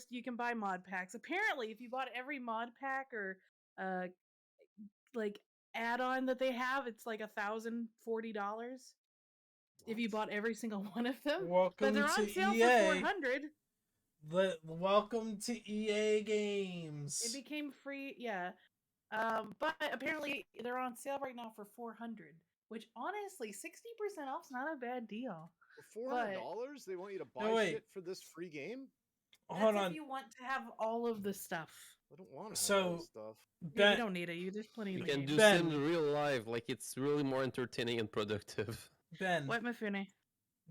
you can buy mod packs. Apparently, if you bought every mod pack or uh like add-on that they have, it's like $1,040 if you What? bought every single one of them. But Welcome they're on to sale EA. for $400. Welcome to EA It games. became free, yeah. But apparently they're on sale right now for $400, which honestly, 60% off's not a bad deal. For But $400? They want you to buy No, wait. shit for this free game? Hold that's on. if you want to have all of the stuff. I don't want to have So- all this stuff. Yeah, you Ben, don't need it. There's plenty You of can games. do Ben. Sims real life, like it's really more entertaining and productive. Ben, What, Mifune?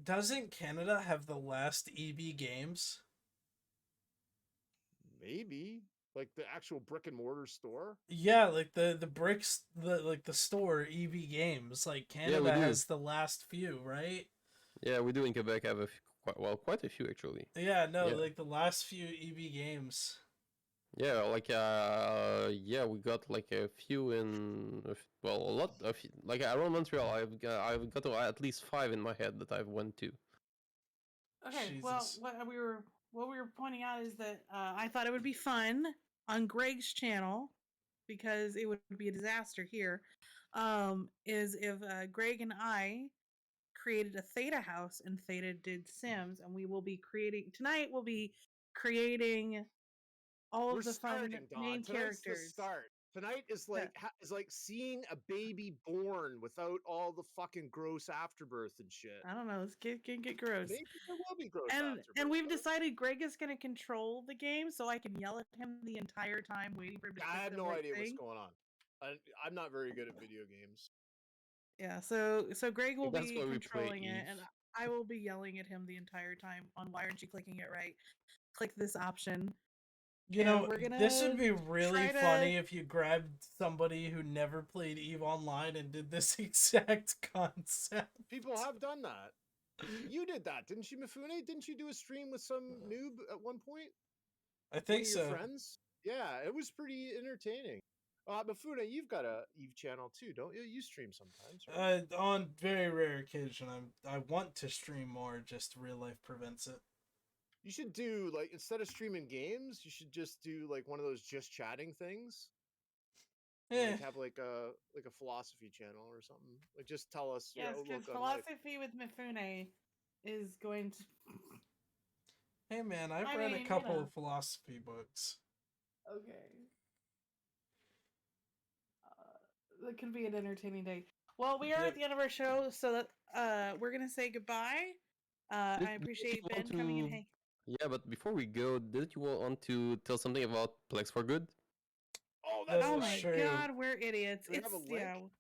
doesn't Canada have the last EB games? Maybe. Like the actual brick and mortar store? Yeah, like the bricks, the store EB games. Like Canada do. has the last few, right? Yeah, we do in Quebec have quite a few actually. Yeah, no, Yeah. like the last few EB games. Yeah, like we got like a few a lot of like around Montreal. I've got at least 5 in my head that I've went to. Okay, well, Jesus. what we were pointing out is that I thought it would be fun on Greg's channel, because it would be a disaster here. Is if Greg and I created a Theta house and Theta did Sims, and we will be creating tonight. We'll be creating all We're of the fun starting, Dawn. main Tonight's the characters. start. Tonight is like is like seeing a baby born without all the fucking gross afterbirth and shit. I don't know. This kid can get gross. Maybe there will be gross And afterbirth. we've though. decided Greg is going to control the game, so I can yell at him the entire time, waiting for him to. I click have the no right idea what's thing. going on. I'm not very good at video games. Yeah, so Greg will That's be why we play controlling it, and Eve. I will be yelling at him the entire time on why aren't you clicking it right? Click this option. You And know, we're gonna this would be really try to- funny if you grabbed somebody who never played EVE Online and did this exact concept. People have done that. You did that, didn't you, Mifune? Didn't you do a stream with some noob at one point? I One think of your so. friends? Yeah, it was pretty entertaining. Mifune, you've got a Eve channel too, don't you? You stream sometimes, right? On very rare occasion, I want to stream more, just real life prevents it. You should do like instead of streaming games, you should just do like one of those just chatting things. Eh, Like have like a philosophy channel or something. Like just tell us your Yes, because outlook on life. philosophy with Mifune is going to. hey man, I've I read mean, a you couple know. of philosophy books. Okay. That could be an entertaining day. Well, we are Yep. at the end of our show, so that we're gonna say goodbye. I Did you appreciate Ben want coming in. to- Hey, Yeah, but before we go, did you want to tell something about Plex for Good? Oh, That's that's oh for my right. sure. God, we're idiots. Do we have a It's link?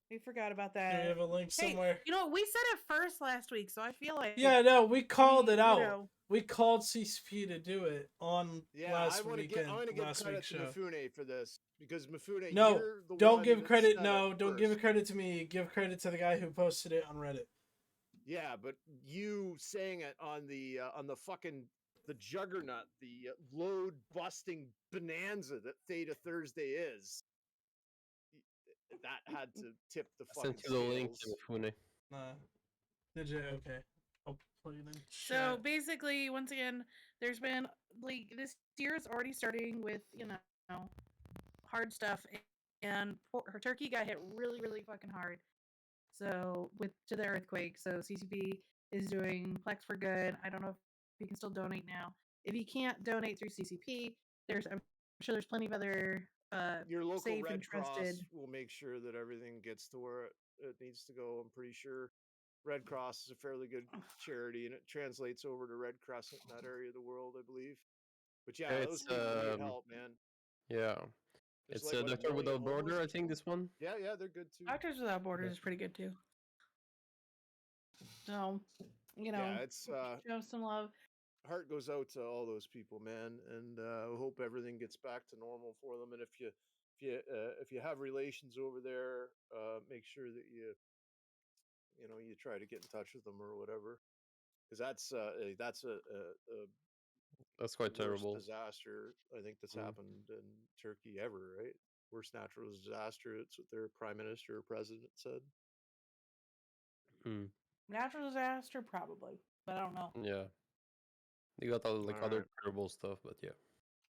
we forgot about Do that. we have a link Hey, somewhere? you know, we said it first last week, so I feel like Yeah, no, we called we, it you out. know, We called CCP to do it on Yeah, last I want to weekend, give last credit week's to show. Mifune for this because Mifune, No, you're the don't one give that credit. said No, it don't give first. credit to me. Give credit to the guy who posted it on Reddit. Yeah, but you saying it on the fucking the juggernaut, the load busting bonanza that Theta Thursday is. That had to tip the I fucking sent you the link, scales. Mifune. Did you? Okay. I'll play it in So chat. basically, once again, there's been like this year is already starting with hard stuff, and her turkey got hit really, really fucking hard. So to the earthquake, so CCP is doing Plex for Good. I don't know if you can still donate now. If you can't donate through CCP, I'm sure there's plenty of other Your local safe and Red Cross trusted. will make sure that everything gets to where it needs to go. I'm pretty sure Red Cross is a fairly good charity, and it translates over to Red Crescent in that area of the world, I believe. But yeah, Yeah, those it's people need help, man. yeah, There's it's like what, a Doctor million Without Border. homeless I think people? this one. Yeah, they're good too. Doctors Without Borders is pretty good too. So, Yeah, it's show some love. heart goes out to all those people, man, and I hope everything gets back to normal for them. And if you have relations over there, make sure that you try to get in touch with them or whatever, because that's a That's quite worst terrible. disaster I think that's Mm. happened in Turkey ever, right? Worst natural disaster. It's what their prime minister or president said. Mm. Natural disaster, probably, but I don't know. Yeah, they got all, like All other right. terrible stuff, but yeah.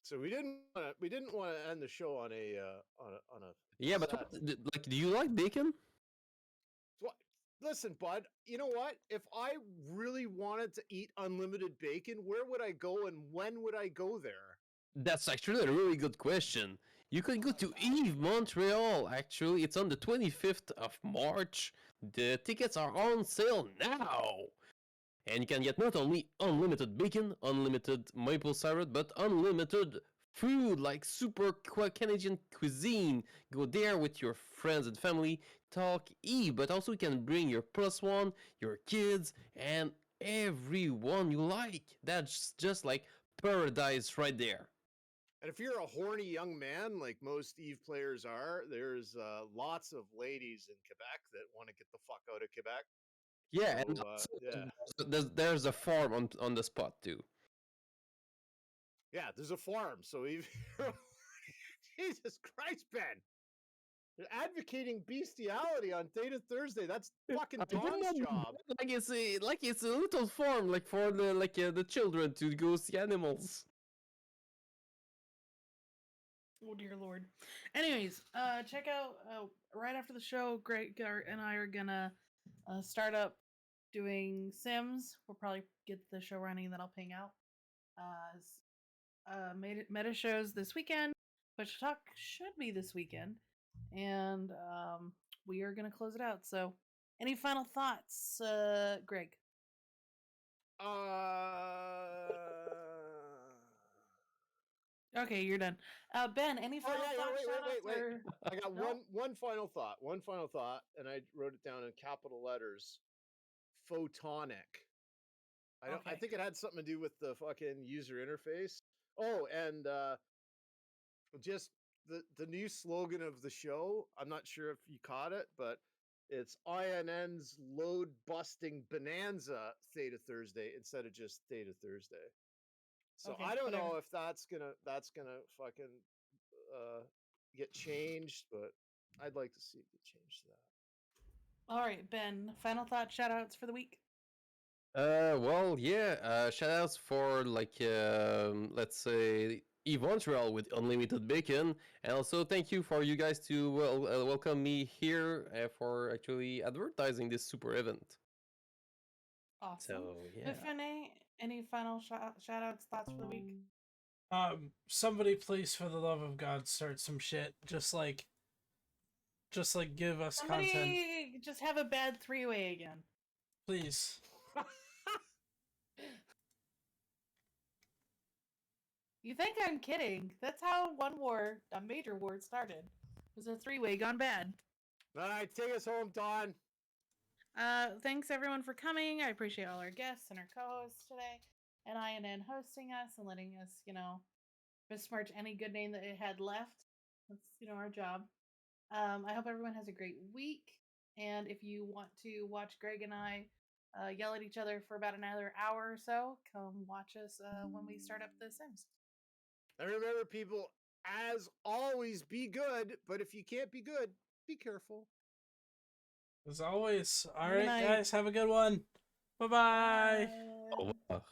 So we didn't want to end the show on a Yeah, but sad. like, do you like bacon? What? Listen, bud. You know what? If I really wanted to eat unlimited bacon, where would I go and when would I go there? That's actually a really good question. You could go to Eve Montreal. Actually, it's on the 25th of March. The tickets are on sale now. And you can get not only unlimited bacon, unlimited maple syrup, but unlimited food like super Canadian cuisine. Go there with your friends and family, talk Eve, but also you can bring your plus one, your kids, and everyone you like. That's just like paradise right there. And if you're a horny young man, like most Eve players are, there's lots of ladies in Quebec that want to get the fuck out of Quebec. Yeah, So, and yeah. there's a farm on the spot too. Yeah, there's a farm. So even Jesus Christ, Ben. You're advocating bestiality on Theta Thursday. That's fucking Don's job. Like it's a little farm, like for the children to go see animals. Oh dear lord. Anyways, check out right after the show. Greg and I are gonna start up doing Sims. We'll probably get the show running, and then I'll ping out. Meta shows this weekend. Twitch Talk should be this weekend, and we are gonna close it out. So, any final thoughts, Greg? Okay, you're done. Ben, any final thoughts? Wait. I got No? one final thought. One final thought, and I wrote it down in capital letters. Photonic. I Okay. think it had something to do with the fucking user interface. Oh, and just the new slogan of the show. I'm not sure if you caught it, but it's INN's load busting bonanza Theta Thursday instead of just Theta Thursday. So Okay, I don't whatever. know if that's gonna fucking get changed, but I'd like to see it get changed to that. All right, Ben. Final thought, shout outs for the week. Well, yeah. Shout outs for let's say Eve Montreal with unlimited bacon, and also thank you for you guys to welcome me here for actually advertising this super event. Awesome. So yeah. Mifune, any final shout outs, thoughts for the week? Somebody please, for the love of God, start some shit. Just like give us content. Somebody just have a bad 3-way again. Please. You think I'm kidding? That's how a major war started. It was a 3-way gone bad. All right, take us home, Don. Thanks everyone for coming. I appreciate all our guests and our co-hosts today, and INN hosting us and letting us, besmirch any good name that it had left. That's our job. I hope everyone has a great week, and if you want to watch Greg and I yell at each other for about another hour or so, come watch us when we start up The Sims. And remember, people, as always, be good. But if you can't be good, be careful. As always. All right, guys, have a good one. Bye-bye. Au revoir.